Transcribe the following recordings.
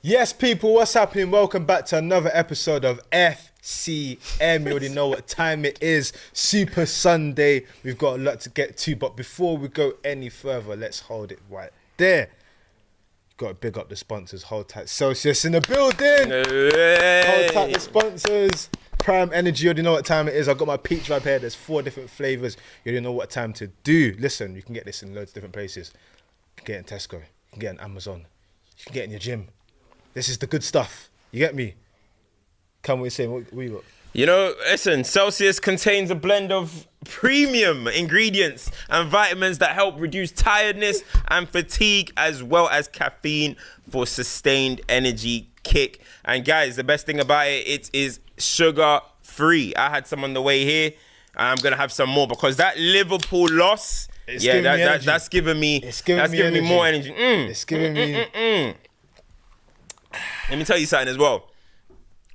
Yes, people, what's happening? Welcome back to another episode of FCM. You already know what time it is. Super Sunday. We've got a lot to get to, but before we go any further, let's hold it right there. Got to big up the sponsors. Hold tight. Celsius in the building. Hold tight the sponsors. Prime Energy. You already know what time it is. I've got my peach vibe here. There's 4 different flavors. You already know what time to do. Listen, you can get this in loads of different places. You can get it in Tesco. You can get it on Amazon. You can get it in your gym. This is the good stuff. You get me? Come what you saying? What you got? You know, listen, Celsius contains a blend of premium ingredients and vitamins that help reduce tiredness and fatigue, as well as caffeine for sustained energy kick. And guys, the best thing about it, it is sugar-free. I had some on the way here, and I'm going to have some more because that Liverpool loss, that's giving me more energy. It's giving me... Let me tell you something as well.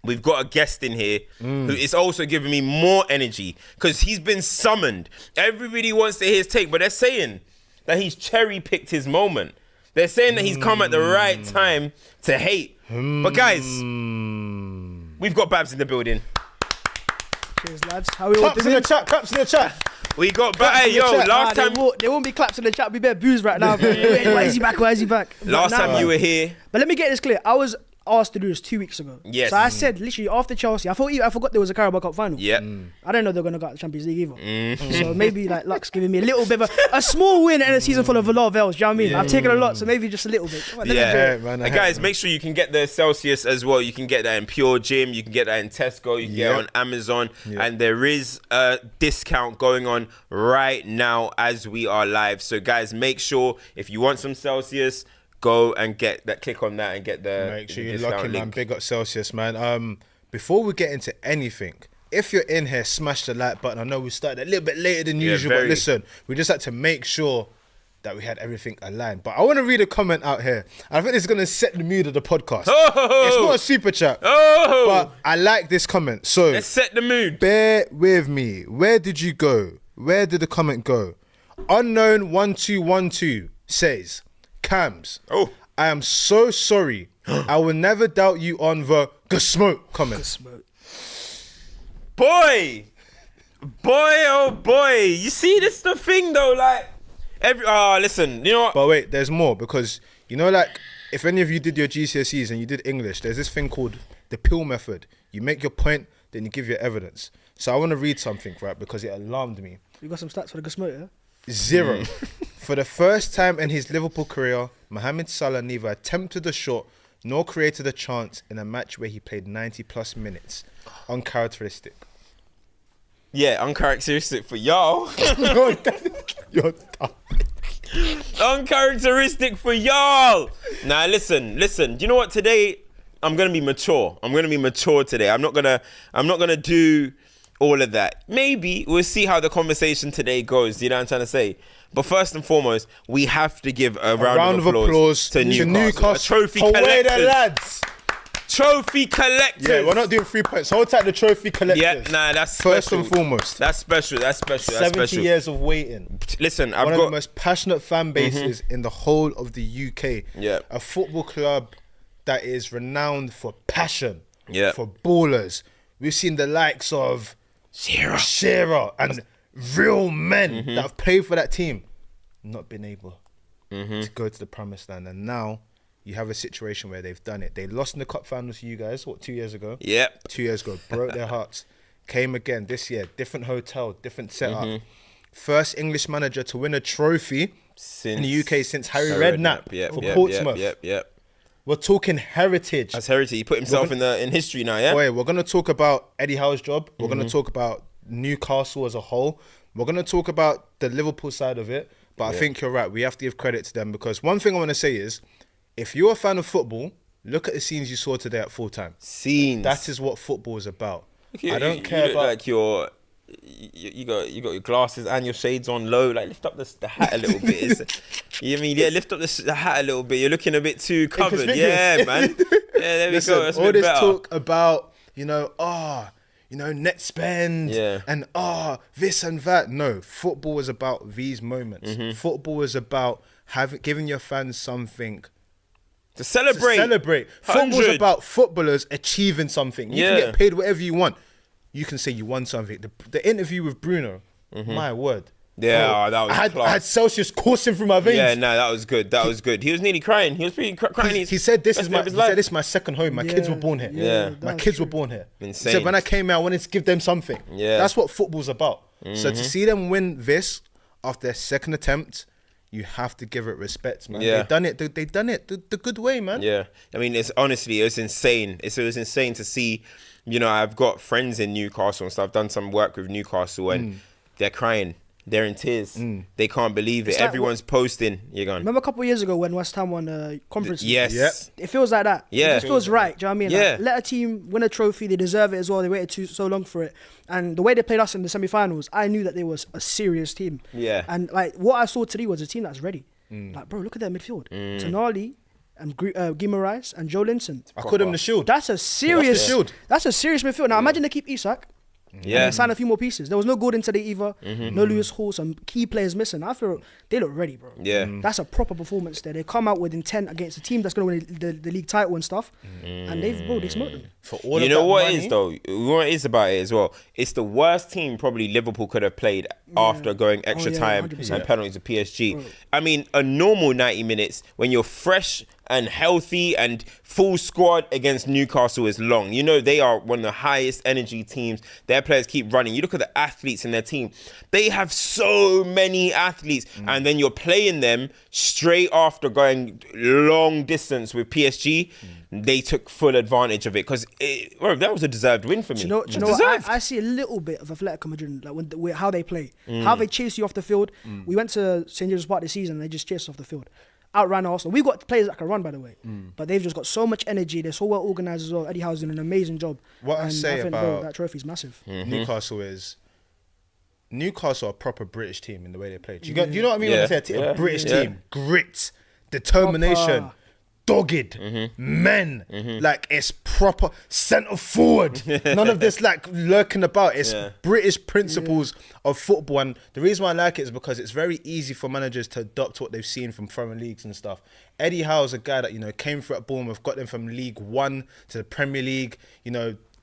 We've got a guest in here who is also giving me more energy because he's been summoned. Everybody wants to hear his take, but they're saying that he's cherry-picked his moment. They're saying that he's come at the right time to hate. But guys, we've got Bhavs in the building. Cheers, lads. How we all doing? Claps in the chat. We got back. Hey, yo, last time... There won't be claps in the chat. We better booze right now. Why is he back? Last time you were here... But let me get this clear. I was asked to do this 2 weeks ago. Yes. So I said, literally, after Chelsea, I forgot there was a Carabao Cup final. Yeah. I didn't know they were going to go out the Champions League either. So maybe, like, luck's giving me a little bit of a small win in a season full of a lot of L's. Do you know what I mean? I've taken a lot, so maybe just a little bit. Man. And guys, make sure you can get the Celsius as well. You can get that in Pure Gym. You can get that in Tesco. You can get it on Amazon. And there is a discount going on right now as we are live. So, guys, make sure if you want some Celsius, go and get that. Click on that and get the. Make sure you lock in, man. Big up Celsius, man. Before we get into anything, if you're in here, smash the like button. I know we started a little bit later than usual, but listen, we just had to make sure that we had everything aligned. But I want to read a comment out here. I think this is going to set the mood of the podcast. It's not a super chat, but I like this comment. So let's set the mood. Bear with me. Where did you go? Where did the comment go? Unknown 1212 says, Cams, I am so sorry. I will never doubt you on the smoke comment. Boy, oh boy. You see, this the thing though, like, listen, you know what? But wait, there's more, because, you know, like, if any of you did your GCSEs and you did English, there's this thing called the pill method. You make your point, then you give your evidence. So I want to read something, right, because it alarmed me. You got some stats for the smoke, yeah? 0. For the first time in his Liverpool career, Mohamed Salah neither attempted a shot nor created a chance in a match where he played 90 plus minutes. Uncharacteristic. Yeah, uncharacteristic for y'all. You're dumb. Uncharacteristic for y'all. Nah, listen. Do you know what? Today, I'm going to be mature. Today. I'm not going to do all of that. Maybe we'll see how the conversation today goes. You know what I'm trying to say? But first and foremost, we have to give a round of applause to Newcastle. Trophy collectors. Lads. Trophy collectors. Yeah, we're not doing 3 points. Hold tight, the trophy collectors. Yeah, nah, that's first special. and foremost. That's special. 70 years of waiting. Listen, one of the most passionate fan bases in the whole of the UK. Yeah. A football club that is renowned for passion. Yeah. For ballers. We've seen the likes of Shearer and real men that have played for that team not been able to go to the promised land, and now you have a situation where they've done it. They lost in the cup finals to you guys 2 years ago. 2 years ago, broke their hearts, came again this year, different hotel, different setup, first English manager to win a trophy in the UK since Harry Redknapp for Portsmouth. We're talking heritage. As heritage, he put himself in history now, yeah? Wait, we're going to talk about Eddie Howe's job. We're going to talk about Newcastle as a whole. We're going to talk about the Liverpool side of it. But I think you're right. We have to give credit to them, because one thing I want to say is, if you're a fan of football, look at the scenes you saw today at full time. Scenes. That is what football is about. I don't care about... like you're you got your glasses and your shades on low. Like lift up the hat a little bit. You know what I mean? Yeah, lift up the hat a little bit. You're looking a bit too covered. Yeah, man. Yeah, there we go. That's a all bit this better. talk about net spend and this and that. No, football is about these moments. Football is about giving your fans something to celebrate. Football's about footballers achieving something. You can Yeah. get paid whatever you want. You can say you won something. The interview with Bruno, my word. Yeah, that was I had Celsius coursing through my veins. Yeah, no, that was good. That was good. He was nearly crying. He was pretty crying. He said, "This is my second home. My kids were born here. Yeah. My kids were born here." Insane. He said, "When I came here, I wanted to give them something." Yeah. That's what football's about. So to see them win this after their second attempt, you have to give it respect, man. Yeah. They done it. They done it the good way, man. Yeah, I mean, it was insane. It was insane to see. You know, I've got friends in Newcastle and stuff. I've done some work with Newcastle, and they're crying. They're in tears. They can't believe it. It's like Everyone's posting. You're gone. Remember a couple of years ago when West Ham won conference? Yes. Yep. It feels like that. Yeah. It just feels right. Do you know what I mean? Yeah. Like, let a team win a trophy. They deserve it as well. They waited so long for it. And the way they played us in the semi-finals, I knew that they was a serious team. Yeah. And like what I saw today was a team that's ready. Like, bro, look at their midfield. Tonali and Guimaraes and Joe Linton. I called him the shield. That's a serious shield. That's a serious midfield. Now imagine they keep Isak. Yeah. And sign a few more pieces. There was no Gordon today either. No Lewis Hall. Some key players missing. I feel they look ready, bro. Yeah. That's a proper performance there. They come out with intent against a team that's going to win the league title and stuff. And they smoked them. For all You of know that what money, it is though? What it is about it as well? It's the worst team probably Liverpool could have played after going extra time 100%. and penalties to PSG. I mean, a normal 90 minutes when you're fresh and healthy and full squad against Newcastle is long. You know, they are one of the highest energy teams. Their players keep running. You look at the athletes in their team. They have so many athletes. And then you're playing them straight after going long distance with PSG. They took full advantage of it because that was a deserved win for me. Do you know what? I see a little bit of Atletico Madrid, like how they play, how they chase you off the field. We went to St. James's Park this season and they just chased us off the field. Outran Arsenal. We've got players that can run, by the way, but they've just got so much energy. They're so well organised as well. Eddie Howe's doing an amazing job. What I And say think, about that trophy's massive. Newcastle are a proper British team in the way they play. Do you know what I mean when I say a British team? Grit, determination, Proper. dogged men. Like it's proper centre forward. None of this like lurking about. It's British principles of football. And the reason why I like it is because it's very easy for managers to adopt what they've seen from foreign leagues and stuff. Eddie Howe's a guy that, came through at Bournemouth, got them from League One to the Premier League,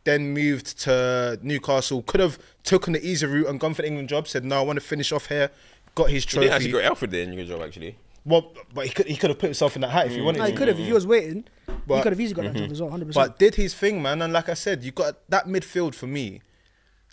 then moved to Newcastle, could have taken the easy route and gone for the England job, said, no, I want to finish off here, got his He trophy. didn't actually go Alfred there in your job, actually. Well, but he could have put himself in that hat if he wanted No, to. he could have. If he was waiting, he But- could have easily got that job as well, 100%. But did his thing, man. And like I said, you got that midfield for me.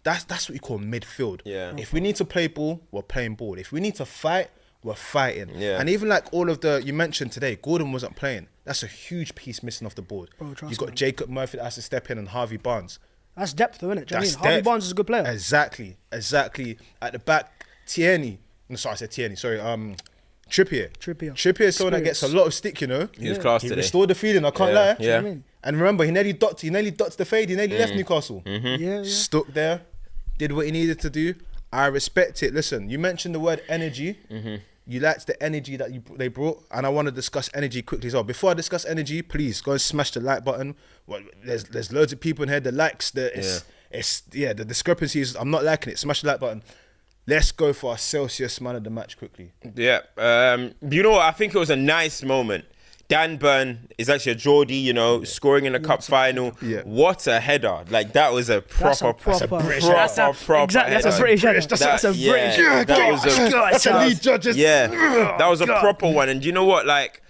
That's what you call midfield. Yeah. If we need to play ball, we're playing ball. If we need to fight, we're fighting. Yeah. And even like all of you mentioned today, Gordon wasn't playing. That's a huge piece missing off the board. Bro, trust You've got me. Jacob Murphy that has to step in and Harvey Barnes. That's depth, though, isn't it? Do you know what I That's mean? Harvey depth. Barnes is a good player. Exactly. At the back, Tierney. No, sorry, I said Tierney. Sorry, Trippier. Trippier is someone that gets a lot of stick, He was class He today. restored the feeling, I can't Yeah, lie. yeah. I mean? And remember, he nearly dots the fade. He nearly left Newcastle. Yeah. Stuck there, did what he needed to do. I respect it. Listen, you mentioned the word energy. You liked the energy that they brought, and I want to discuss energy quickly as well. Before I discuss energy, please go and smash the like button. Well, there's loads of people in here that likes the the discrepancies. I'm not liking it. Smash the like button. Let's go for our Celsius man of the match quickly. Yeah. You know what? I think it was a nice moment. Dan Burn is actually a Geordie, scoring in the cup final. Yeah. What a header. Like, that was a proper British proper Exactly, that's a header. British header. That's a British yeah, that was a That's a lead judges. Yeah, that was a proper one. And you know what? Like,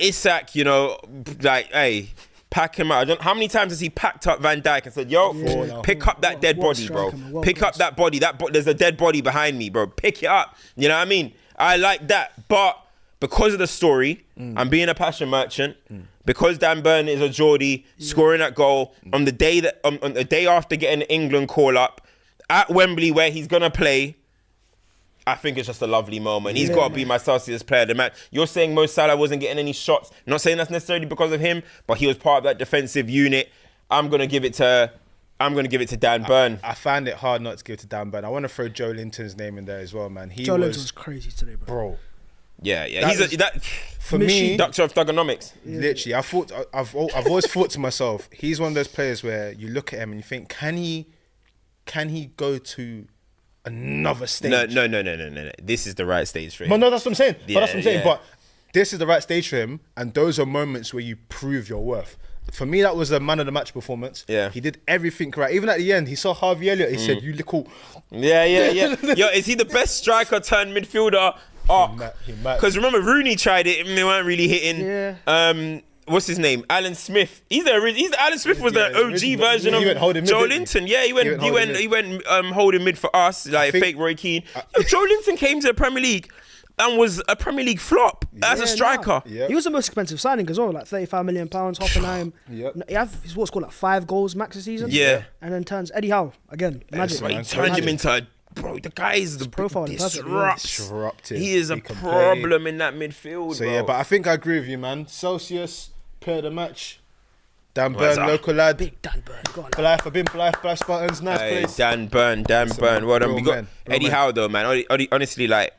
Isak, hey, pack him out. How many times has he packed up Van Dijk and said, pick up that dead body, bro. Pick up that body. There's a dead body behind me, bro. Pick it up. You know what I mean? I like that. But because of the story, I'm being a passion merchant. Because Dan Burn is a Geordie, scoring that goal on the day on the day after getting the England call up at Wembley where he's gonna play, I think it's just a lovely moment. He's got to be my Celsius player of the match. You're saying Mo Salah wasn't getting any shots. Not saying that's necessarily because of him, but he was part of that defensive unit. I'm gonna give it to I'm going to give it to Dan Burn. I find it hard not to give it to Dan Burn. I want to throw Joe Linton's name in there as well, man. Joe Linton was crazy today, bro. Yeah. That for me, Doctor of Thugonomics. Literally, I've always thought to myself, he's one of those players where you look at him and you think, can he go to another stage? No. This is the right stage for him. No, that's what I'm saying. Yeah. But this is the right stage for him, and those are moments where you prove your worth. For me, that was a man of the match performance. Yeah. He did everything right. Even at the end, he saw Harvey Elliott. He said, "You little." Yeah. Yo, is he the best striker turned midfielder? He might. Because remember, Rooney tried it and they weren't really hitting. Yeah. What's his name? Alan Smith. Alan Smith was the OG version he went of holding mid, Joe didn't he? Linton. Yeah, he went holding mid for us, like fake Roy Keane. Joe Linton came to the Premier League and was a Premier League flop as a striker. Yeah. He was the most expensive signing as well, like £35 million, Hoffenheim. Yep. He had what's called like 5 goals max a season. Yeah. And then turns Eddie Howe again. Magic. He turned him into bro. The guy is the profile Disruptive. He is a He can problem in that midfield. So bro. yeah, but I think I agree with you, man. Celsius, player of the match. Dan Where's Burn, that? local lad. Big Dan Burn. Go on. Blythe Spartans, nice Hey, place. Dan Burn. Well done. We got real Eddie man. Howe though, man. Honestly, like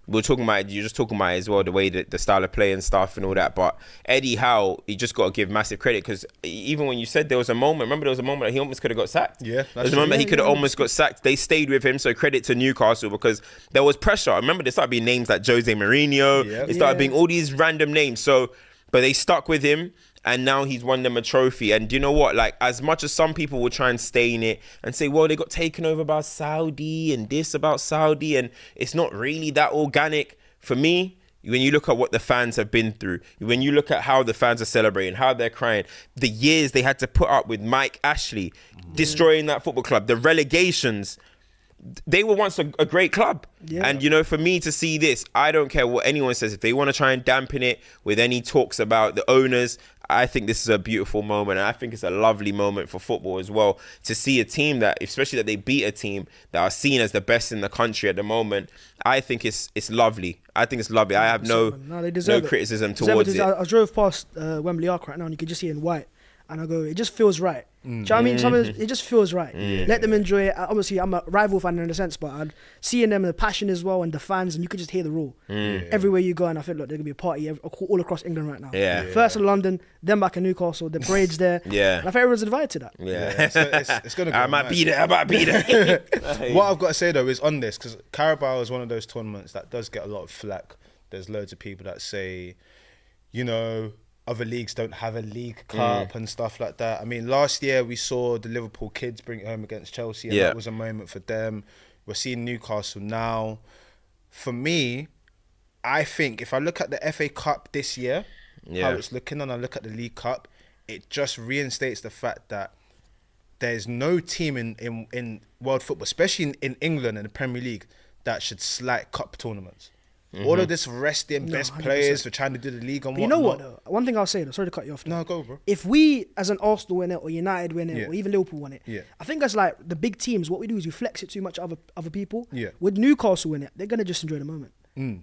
we're talking about, you're just talking about it as well, the way that the style of play and stuff and all that. But Eddie Howe, you just got to give massive credit, because even when you said there was a moment, remember there was a moment that he almost could have got sacked. Yeah, there was a moment that he could have almost got sacked. They stayed with him, so credit to Newcastle, because there was pressure. I remember there started being names like Jose Mourinho. Yep. It started being all these random names. So, but they stuck with him. And now he's won them a trophy. And do you know what? Like, as much as some people will try and stain it and say, well, they got taken over by Saudi and this about Saudi, and it's not really that organic. For me, when you look at what the fans have been through, when you look at how the fans are celebrating, how they're crying, the years they had to put up with Mike Ashley destroying that football club, the relegations, they were once a great club. Yeah. And, you know, for me to see this, I don't care what anyone says. If they want to try and dampen it with any talks about the owners, I think this is a beautiful moment. And I think it's a lovely moment for football as well, to see a team that, especially that they beat a team that are seen as the best in the country at the moment. I think it's lovely. I think it's lovely. I have no criticism towards it. I drove past Wembley Arc right now, and you could just see it in white. And I go, it just feels right. Do you know what I mean? It just feels right. Let them enjoy it. Obviously, I'm a rival fan in a sense, but I'm seeing them, the passion as well, and the fans, and you could just hear the roar. Everywhere you go, and I feel like there's going to be a party all across England right now. Yeah. First in London, then back in Newcastle, the parade's there. Yeah. And I think everyone's invited to that. Yeah. So it's going to go I might mad. be there. What I've got to say though is on this, because Carabao is one of those tournaments that does get a lot of flack. There's loads of people that say, you know, other leagues don't have a league cup and stuff like that. I mean, last year we saw the Liverpool kids bring it home against Chelsea, and that was a moment for them. We're seeing Newcastle now. For me, I think if I look at the FA Cup this year, how it's looking, and I look at the League Cup, it just reinstates the fact that there's no team in world football, especially in England and the Premier League, that should slight cup tournaments. All of this resting best 100%. players for trying to do the league and But you know what, though? One thing I'll say, though, sorry to cut you off. No, go, bro. If we, as an Arsenal, win it, or United win it, or even Liverpool win it, I think that's like the big teams. What we do is we flex it too much to other people. Yeah. With Newcastle win it, they're going to just enjoy the moment.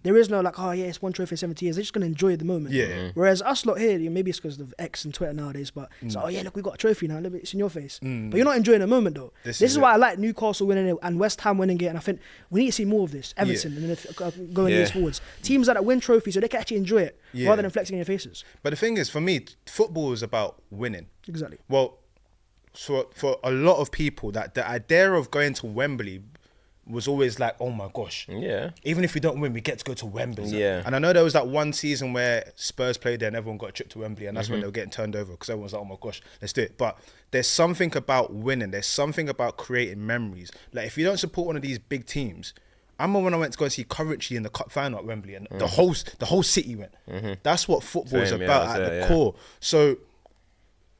There is no like, oh yeah, it's one trophy in 70 years. They're just going to enjoy the moment. Yeah. Whereas us lot here, maybe it's because of X and Twitter nowadays, but it's like, oh yeah, look, we got a trophy now. Look, it's in your face. But you're not enjoying the moment, though. This is why I like Newcastle winning it and West Ham winning it. And I think we need to see more of this. Everton and going years forwards. Teams that win trophies so they can actually enjoy it rather than flexing in your faces. But the thing is, for me, football is about winning. Exactly. Well, for a lot of people, that the idea of going to Wembley was always like, oh my gosh. Yeah. Even if we don't win, we get to go to Wembley. Yeah. And I know there was that one season where Spurs played there and everyone got a trip to Wembley, and that's when they were getting turned over because everyone was like, oh my gosh, let's do it. But there's something about winning. There's something about creating memories. Like, if you don't support one of these big teams, I remember when I went to go and see Coventry in the cup final at Wembley, and the whole city went. That's what football is about at the core. So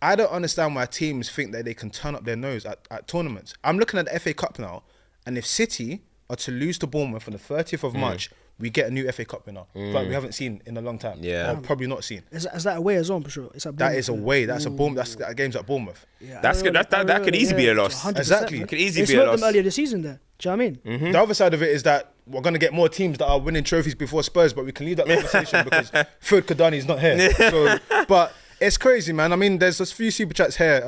I don't understand why teams think that they can turn up their nose at tournaments. I'm looking at the FA Cup now, and if City are to lose to Bournemouth on the 30th of March, we get a new FA Cup winner. Like we haven't seen in a long time. Yeah. Or probably not seen. Is that away as well, for sure? It's at That is Bournemouth. away. That's a Bournemouth. That game's at Bournemouth. Yeah, That's good. That could easily be a loss. 100%, Exactly. man. Could easily They be a smoked loss. them earlier this season there. Do you know what I mean? The other side of it is that we're going to get more teams that are winning trophies before Spurs, but we can leave that conversation because Ferd Kadani's not here. So, but it's crazy, man. I mean, there's a few super chats here.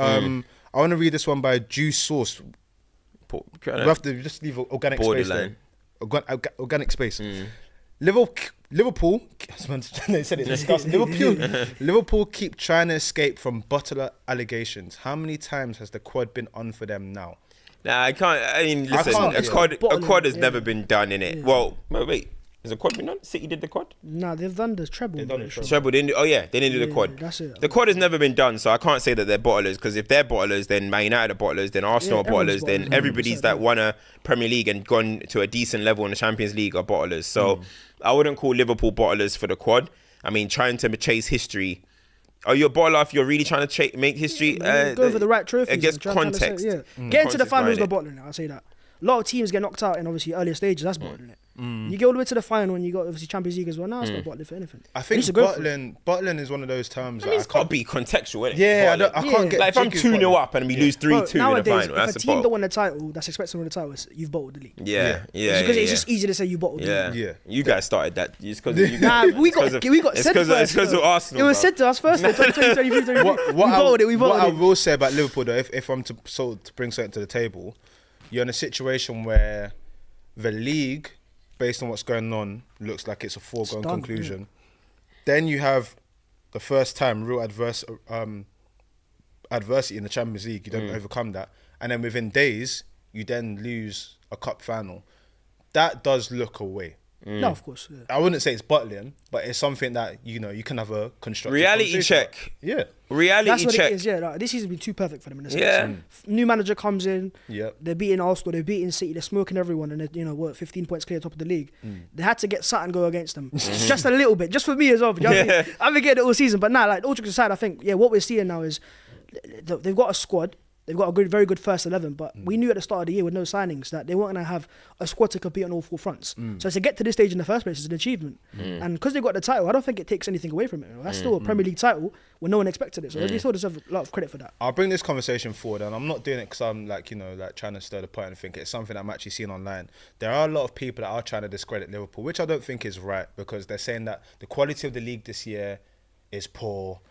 I I want to read this one by Juice Source. We have to just leave organic space there. Organic space. Liverpool. They said it disgusting. Liverpool keep trying to escape from Butler allegations. How many times has the quad been on for them now? Nah, I can't. I mean, listen, a quad has never been done in it. Yeah. Well, wait. Has the quad been done? City did the quad? Nah, they've done the treble. They didn't do the quad. That's it. The quad has never been done, so I can't say that they're bottlers, because if they're bottlers, then Man United are bottlers, then Arsenal are bottlers, then everybody's that won a Premier League and gone to a decent level in the Champions League are bottlers. So I wouldn't call Liverpool bottlers for the quad. I mean, trying to chase history. Are you a bottler if you're really trying to make history? Go for the right trophies. It gets context. Get into the finals, the bottling. I'll say that. A lot of teams get knocked out in obviously earlier stages. That's bottling it. You get all the way to the final and you got obviously Champions League as well. Now it's not bottling for anything. I think bottling is one of those terms. I mean, it's got to be contextual, innit? Yeah, I can't get. Like if I'm 2-0 up and we lose 3-2 in the final, if a team don't win the title, that's expected to win the title. You've bottled the league. Yeah. Because it's just easy to say you bottled the league. Yeah, you guys started that. It's because you guys. Nah, we got said first. It's because of Arsenal. It was said to us first. 2023. What I will say about Liverpool, though, if I'm to bring something to the table, you're in a situation where the league, based on what's going on, looks like it's a foregone conclusion. Yeah. Then you have the first time real adversity in the Champions League. You don't overcome that. And then within days, you then lose a cup final. That does look away. No, of course. Yeah. I wouldn't say it's bottling, but it's something that, you can have a constructive reality check. Yeah. That's what it is, yeah. This season has been too perfect for them in a sense. Yeah. New manager comes in. Yeah. They're beating Arsenal, they're beating City, they're smoking everyone, and they're 15 points clear top of the league. They had to get Saturn go against them. Just a little bit, just for me as well. I've been getting it all season, but now, all jokes aside, I think, what we're seeing now is they've got a squad. They've got a very good first 11, but we knew at the start of the year with no signings that they weren't going to have a squad to compete on all four fronts. So to get to this stage in the first place is an achievement. And because they got the title, I don't think it takes anything away from it. That's still a Premier League title when no one expected it. So they still deserve a lot of credit for that. I'll bring this conversation forward, and I'm not doing it because I'm trying to stir the pot and think it's something I'm actually seeing online. There are a lot of people that are trying to discredit Liverpool, which I don't think is right, because they're saying that the quality of the league this year is poor.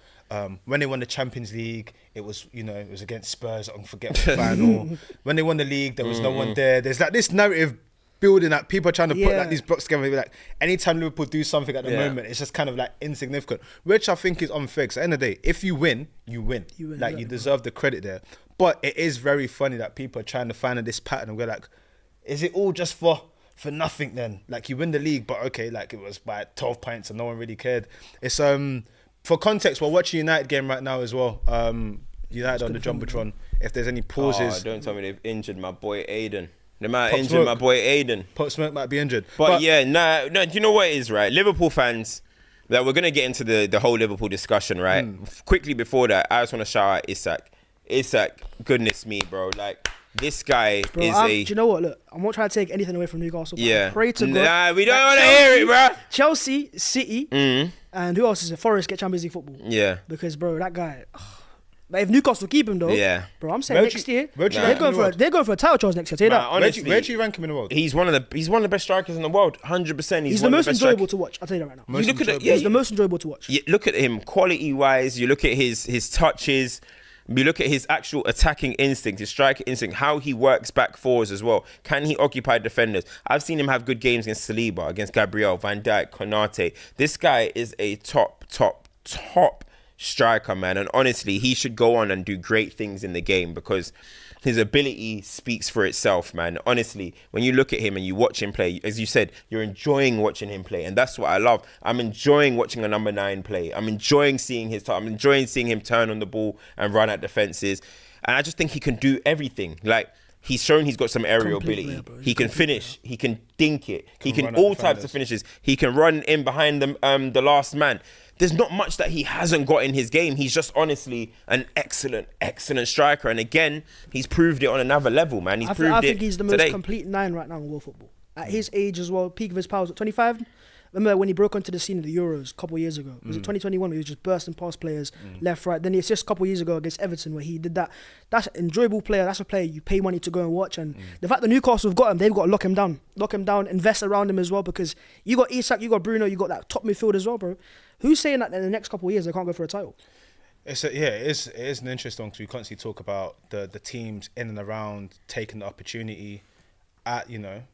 When they won the Champions League, it was against Spurs, unforgettable final. When they won the league, there was no one there. There's this narrative building that people are trying to put these blocks together. Anytime Liverpool do something at the moment, it's just kind of insignificant, which I think is unfair. Because at the end of the day, if you win, you win. You deserve the credit there. But it is very funny that people are trying to find this pattern and we're like, is it all just for nothing then? You win the league, but okay, it was by 12 points and no one really cared. It's for context, we're watching United game right now as well. United on the Jumbotron. If there's any pauses. Don't tell me they've injured my boy Aiden. They might have injured my boy Aiden. Pop Smoke might be injured. But do you know what it is, right? Liverpool fans, we're going to get into the whole Liverpool discussion, right? Quickly before that, I just want to shout out Isak. Isak, goodness me, bro. This guy do you know what? Look, I'm not trying to take anything away from Newcastle. Yeah. Pray to God. Nah, we don't want to hear it, bro. Chelsea, City, and who else is it? Forest get Champions League football. Yeah. Because, bro, that guy... But if Newcastle keep him, though, bro, I'm saying next year, they're going for a title chance next year. Honestly, where do you rank him in the world? He's one of the best strikers in the world, 100%. He's the most enjoyable to watch. I'll tell you that right now. He's the most enjoyable to watch. You look at him quality-wise. You look at his touches. You look at his actual attacking instinct, his striker instinct, how he works back forwards as well. Can he occupy defenders? I've seen him have good games against Saliba, against Gabriel, Van Dijk, Konate. This guy is a top striker, man. And honestly, he should go on and do great things in the game because his ability speaks for itself, man. Honestly, when you look at him and you watch him play, as you said, you're enjoying watching him play. And that's what I love. I'm enjoying watching a number 9 play. I'm enjoying seeing I'm enjoying seeing him turn on the ball and run at defenses. And I just think he can do everything. He's shown he's got some aerial ability. He can finish. He can dink it. He can all types of finishes. He can run in behind the last man. There's not much that he hasn't got in his game. He's just honestly an excellent striker. And again, he's proved it on another level, man. I think he's the most complete 9 right now in world football. At his age as well, peak of his powers at 25. Remember when he broke onto the scene of the Euros a couple of years ago? Was it 2021 where he was just bursting past players left, right? Then it's just a couple of years ago against Everton where he did that. That's an enjoyable player. That's a player you pay money to go and watch. And the fact that Newcastle have got him, they've got to lock him down, invest around him as well, because you got Isak, you got Bruno, you got that top midfield as well, bro. Who's saying that in the next couple of years they can't go for a title? It is an interesting one because we constantly talk about the teams in and around taking the opportunity at,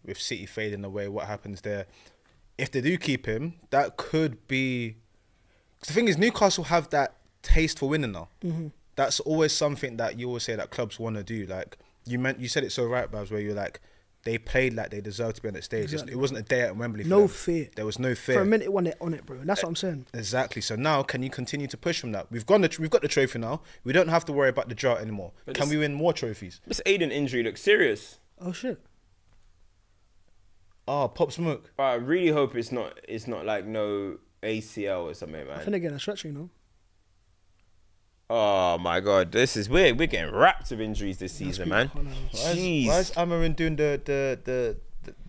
with City fading away, what happens there. If they do keep him, that could be... Cause the thing is, Newcastle have that taste for winning now. Mm-hmm. That's always something that you always say that clubs want to do. Like, you said it so right, Bhavs, where you're like, they played like they deserved to be on that stage. Exactly. It wasn't a day at Wembley for them. Fear. There was no fear. For a minute, it won it, bro. And that's what I'm saying. Exactly. So now, can you continue to push from that? We've got the trophy now. We don't have to worry about the drought anymore. But can we win more trophies? This Aiden injury looks serious. Oh, shit. Oh, Pop Smoke. I really hope it's not like no ACL or something, man. I think again, a stretching, Oh my God, this is weird. We're getting wrapped with injuries this season, man. Jeez. Why is Amarin doing the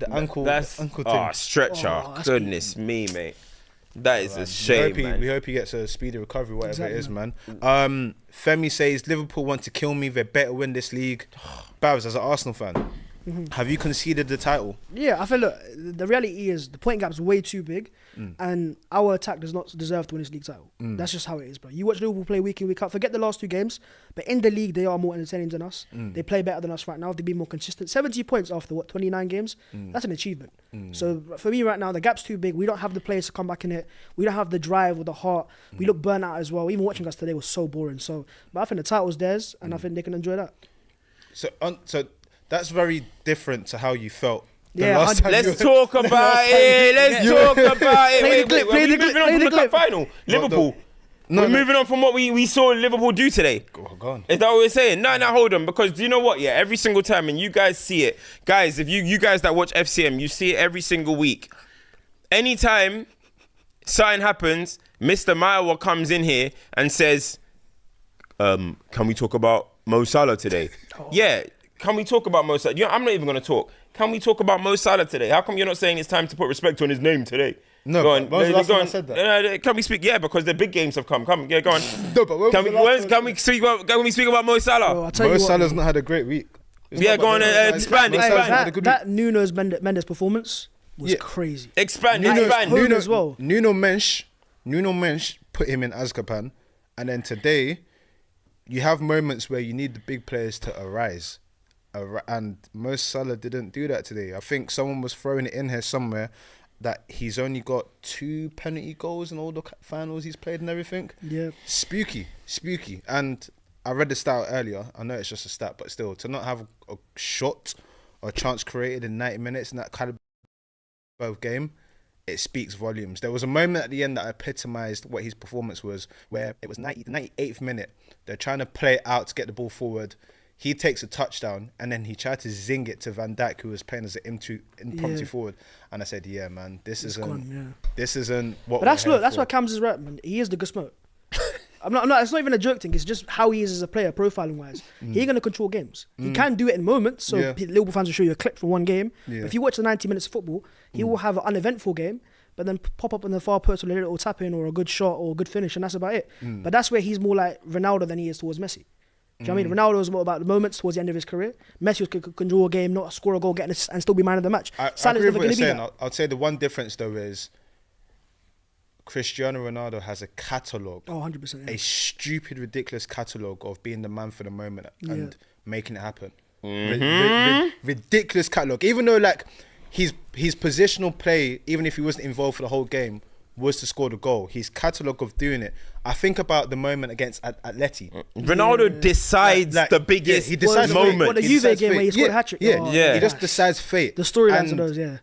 ankle thing? Stretcher. Goodness me, mate. That is a shame, man. We hope he gets a speedy recovery, whatever it is, man. Femi says Liverpool want to kill me. They better win this league. Bhavs, as an Arsenal fan, have you conceded the title? Yeah, I feel, look, the reality is the point gap's way too big, and our attack does not deserve to win this league title. That's just how it is, bro. You watch Liverpool play week in, week out. Forget the last 2 games, but in the league, they are more entertaining than us. They play better than us right now. They be more consistent. 70 points after, 29 games? That's an achievement. So for me right now, the gap's too big. We don't have the players to come back in it. We don't have the drive or the heart. We look burnt out as well. Even watching us today was so boring. But I think the title's theirs, and I think they can enjoy that. So that's very different to how you felt. Let's talk about it. Let's talk about it. We're moving on from the cup final. Liverpool. We're moving on from what we saw Liverpool do today. Go on. Is that what we're saying? No, hold on. Because do you know what? Yeah, every single time, and you guys see it. Guys, if you guys that watch FCM, you see it every single week. Anytime something happens, Mr. Maiwa comes in here and says, can we talk about Mo Salah today? Yeah. Can we talk about Mo Salah? I'm not even going to talk. Can we talk about Mo Salah today? How come you're not saying it's time to put respect on his name today? No, go on. When was the last time I said that? Can we speak? Yeah, because the big games have come. Come, yeah, go on. No, but can we speak about Mo Salah? Mo Salah's not had a great week. Yeah, go on, expand. That Nuno Mendes performance was crazy. Expand. Nuno as well. Nuno Mensch put him in Azkaban, and then today, you have moments where you need the big players to arise. And Mo Salah didn't do that today. I think someone was throwing it in here somewhere that he's only got 2 penalty goals in all the finals he's played and everything. Yeah. Spooky. And I read the stat earlier. I know it's just a stat, but still, to not have a shot or a chance created in 90 minutes in that kind of game, it speaks volumes. There was a moment at the end that epitomised what his performance was, where it was 98th minute. They're trying to play it out to get the ball forward. He takes a touchdown and then he tried to zing it to Van Dijk, who was playing as an impromptu forward. And I said, yeah, man, this isn't what. But that's why Cam's is right, man. He is the good smoke. I'm not. It's not even a joke thing. It's just how he is as a player, profiling wise. He ain't gonna control games. He can do it in moments. So Liverpool fans will show you a clip from one game. Yeah. But if you watch the 90 minutes of football, he will have an uneventful game, but then pop up in the far post with a little tap in or a good shot or a good finish, and that's about it. But that's where he's more like Ronaldo than he is towards Messi. Do you know what I mean? Ronaldo was more about the moments towards the end of his career. Messi could control a game, not score a goal, and still be man of the match. I agree with what you're saying. I'd say the one difference though is Cristiano Ronaldo has a catalogue. Oh, 100%. Yeah. A stupid, ridiculous catalogue of being the man for the moment and making it happen. Ridiculous catalogue. Even though like his positional play, even if he wasn't involved for the whole game, was to score the goal. His catalogue of doing it. I think about the moment against Atleti. Ronaldo decides the biggest he decides moment. What the Juve game where he scored a hat-trick. He just decides fate. The storylines of those,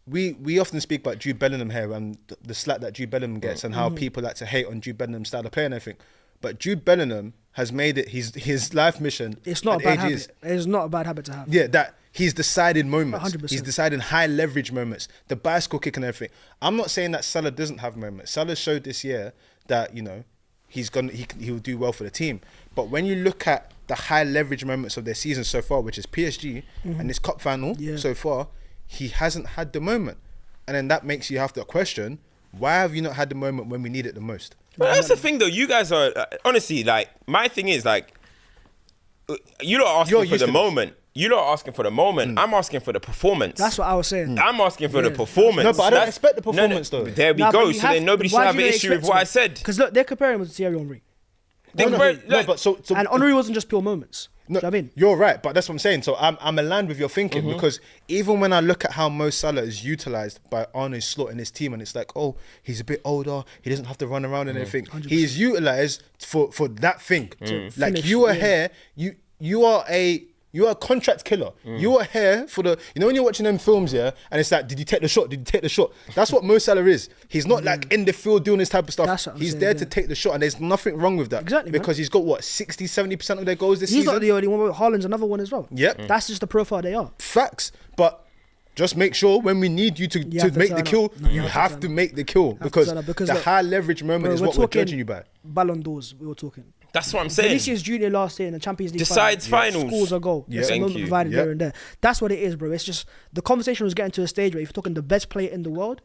We often speak about Jude Bellingham here and the slack that Jude Bellingham gets and how people like to hate on Jude Bellingham's style of play and everything. But Jude Bellingham has made it his life mission. It's not a bad habit. It's not a bad habit to have. Yeah, that he's decided moments. 100%. He's deciding high leverage moments. The bicycle kick and everything. I'm not saying that Salah doesn't have moments. Salah showed this year that he'll do well for the team. But when you look at the high leverage moments of their season so far, which is PSG and this cup final so far, he hasn't had the moment. And then that makes you have to question, why have you not had the moment when we need it the most? But that's the thing though, you guys are, honestly, like, my thing is like, you're not asking for the moment. You're not asking for the moment. I'm asking for the performance. That's what I was saying. I'm asking for the performance. No, but I don't expect the performance though. There we go. So then nobody should have an issue with what I said. Because look, they're comparing him with Thierry Henry. So And Henry wasn't just pure moments. no, Do you know what I mean? you're right, but that's what I'm saying. So I'm aligned with your thinking Mm-hmm. because even when I look at how Mo Salah is utilized by Arne Slot in his team, and it's like, oh, he's a bit older, he doesn't have to run around and everything. 100%. He is utilized for that thing. Mm. Like finish, you are yeah. here, you are a contract killer. Mm. You are here for the, when you're watching them films, yeah, and it's like, did you take the shot? Did you take the shot? That's what Mo Salah is. He's not like in the field doing this type of stuff. That's what I'm He's saying, there yeah. to take the shot, and there's nothing wrong with that. Exactly, man. Because he's got what, 60-70% of their goals this He's season. not the only one. Haaland's another one as well. Yep. That's just the profile they are. Facts, but just make sure when we need you to have to make the turn kill, up. No, you have to make the kill because turn up, because the look, high leverage moment Bro, is what we're talking judging you by. Ballon d'Ors, we were talking. That's what I'm saying. Vinicius Junior last year in the Champions League Decides finals. scores a goal. Yeah. It's a Thank moment you. provided Yeah. here and there. That's what it is, bro. It's just the conversation was getting to a stage where if you're talking the best player in the world,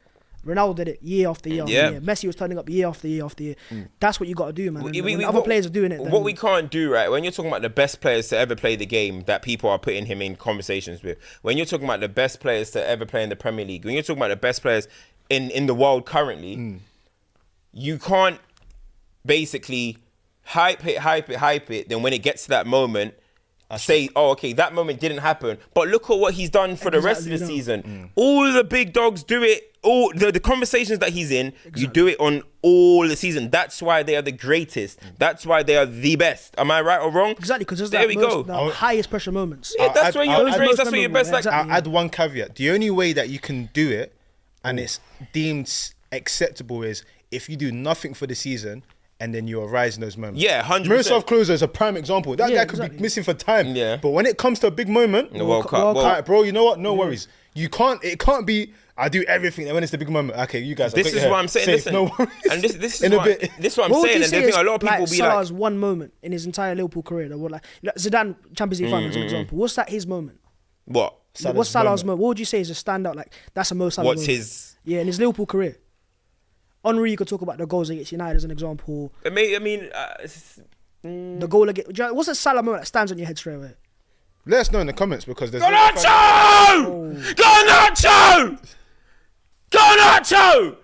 Ronaldo did it year after year after Yeah. year. Messi was turning up year after year after year. That's what you got to do, man. And when other what- players are doing it. Then What we can't do, right? When you're talking about the best players to ever play the game that people are putting him in conversations with, when you're talking about the best players to ever play in the Premier League, when you're talking about the best players in the world currently, you can't basically hype it. Then when it gets to that moment, say, oh, okay, that moment didn't happen. But look at what he's done for the rest of the Exactly, season. All the big dogs do it. All the conversations that he's in, you do it on all the season. That's why they are the greatest. That's why they are the best. Am I right or wrong? Exactly, because there's There we go. the highest pressure moments. Yeah, that's where I'll you're add- great. That's most where you're memorable, best. Like, exactly. I'll add one caveat. The only way that you can do it and it's deemed acceptable is if you do nothing for the season and then you arise in those moments. Yeah, 100%. Miroslav Klose is a prime example. That Yeah, guy could be exactly. missing for time. Yeah. But when it comes to a big moment, the World Cup. World Well, Cup. alright, bro, you know what? No worries. It can't be, I do everything. And when it's the big moment, okay, you guys, I This got is your what hair. I'm saying. Safe, Listen, no worries. and this is In a what bit. this is what I'm What would saying. you And say I think is, a lot of people like, will be like, Salah's one moment in his entire Liverpool career. That would like Zidane Champions League final, as an example. What's that his moment? what? What's Salah's moment? What would you say is a standout? Like that's a Mo Salah What's moment. his? Yeah, in his Liverpool career. Henry, you could talk about the goals against United as an example. I mean, The goal against. What's a Salah moment that stands on your head straight away? Let us know in the comments because there's Garnacho! Garnacho! Garnacho!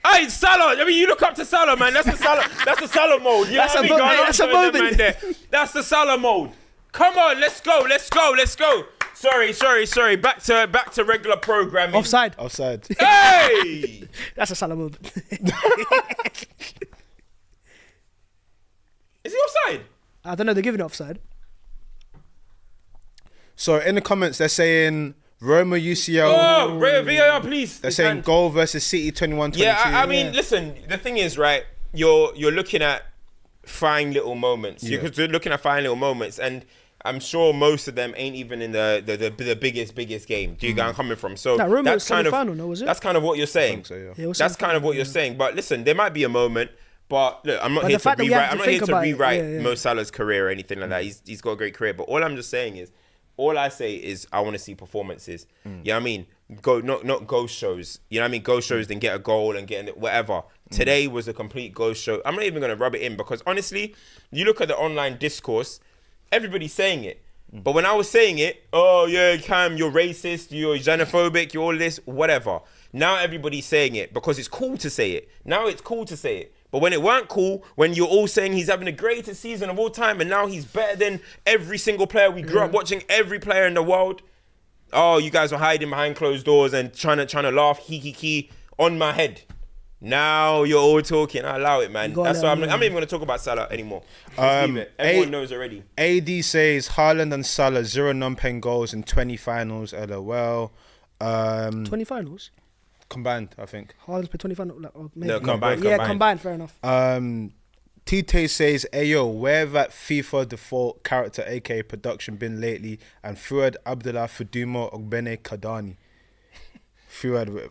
Hey, Salah. I mean, you look up to Salah, man. That's the Salah. That's the Salah mode. You know That's what I a mean? moment, that's a Garnacho and them moment. man there. That's the Salah mode. Come on, let's go. Sorry. Back to regular programming. Offside. Outside. Oh. Hey! That's a Salah moment. Is he offside? I don't know. They're giving it offside. So in the comments, they're saying Roma UCL. Oh, VAR, please. They're saying goal versus City 21-22. Yeah, I mean, listen. The thing is, right? You're looking at fine little moments. Yeah. You're looking at fine little moments, and I'm sure most of them ain't even in the biggest game. Do you get where I'm coming from? So That Roma that's was kind of semi-final, no, was it? that's kind of what you're saying. so, yeah. Yeah, it was That's kind of what you're saying. But listen, there might be a moment. But look, I'm not But here the to fact that we rewrite. have to I'm not here think to about it, rewrite yeah. Mo Salah's career or anything like that. He's got a great career. But all I'm just saying is, all I say is I want to see performances. You know what I mean? Not ghost shows. You know what I mean? Ghost shows, then get a goal and get whatever. Today was a complete ghost show. I'm not even going to rub it in because honestly, you look at the online discourse, everybody's saying it. But when I was saying it, oh yeah, Cam, you're racist, you're xenophobic, you're all this, whatever. Now everybody's saying it because it's cool to say it. Now it's cool to say it. But when it weren't cool, when you're all saying he's having the greatest season of all time and now he's better than every single player we grew up watching, every player in the world. Oh, you guys were hiding behind closed doors and trying to laugh, hee on my head. Now you're all talking. I allow it, man. That's why I'm not even going to talk about Salah anymore. Just leave it. Everyone knows already. AD says Haaland and Salah 0 non-pen goals in 20 finals. LOL. 20 finals. Combined, I think. Haaland's played 20 finals. Like, oh, maybe. No, combined. Yeah, combined. Fair enough. Tite says, Ayo, where that FIFA default character, aka production, been lately? And Fuad Abdullah Fuduma Ogbene Kadani. Fuad,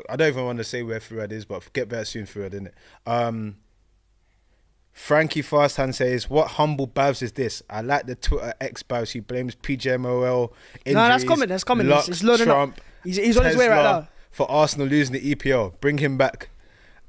I don't even want to say where Fuad is, but get better soon, Fuad, innit? Frankie Fasthand says, what humble Bhavs is this? I like the Twitter ex-Bhavs who blames PGMOL injuries. No, that's coming. Luck, It's loading Trump, up. He's on his way right Tesla, now. for Arsenal losing the EPL. Bring him back.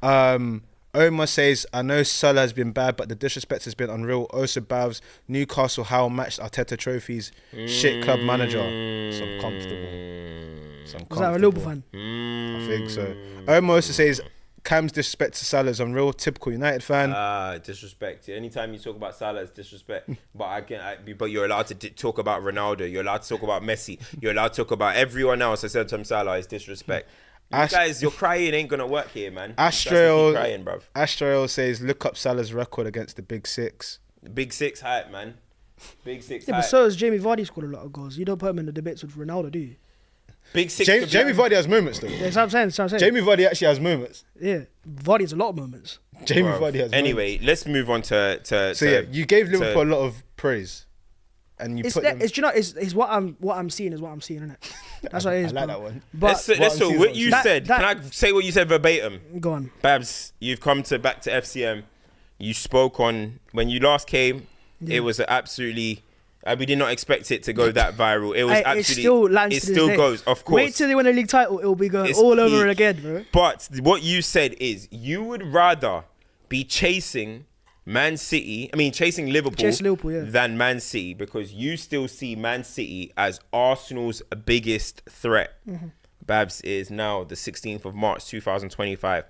Omar says, I know Salah has been bad, but the disrespect has been unreal. Also, Bhavs, Newcastle, how matched Arteta trophies. Shit club manager. It's uncomfortable. Was that a Liverpool fan? I think so. Omar also says, Cam's disrespect to Salah is unreal. Typical United fan. Disrespect. Anytime you talk about Salah, it's disrespect. But but you're allowed to talk about Ronaldo. You're allowed to talk about Messi. You're allowed to talk about everyone else. I said to him, Salah is disrespect. You guys, your crying ain't gonna work here, man. Astrael says, look up Salah's record against the Big Six. Big Six hype, man. Big Six Yeah, hype. but so has Jamie Vardy scored a lot of goals. You don't put him in the debates with Ronaldo, do you? Big Six. Jamie Vardy has moments though. Yeah, that's what I'm saying. Jamie Vardy actually has moments. Yeah, Vardy has a lot of moments. Jamie Vardy has Anyway, moments. let's move on to you gave Liverpool a lot of praise. And you It's put that, them... it's what I'm seeing is what I'm seeing, innit? That's what it is. I like bro. that one. But what you said. Can I say what you said verbatim? go on. Bhavs, you've come back to FCM. You spoke on when you last came. Yeah. It was absolutely. We did not expect it to go that viral. It was absolutely. It still lands It to this still day. goes, of course. Wait till they win a league title. It will be going It's all over peak. it again, bro. But what you said is you would rather be chasing chasing Liverpool, yeah. than Man City because you still see Man City as Arsenal's biggest threat. Babs is now the 16th of March 2025.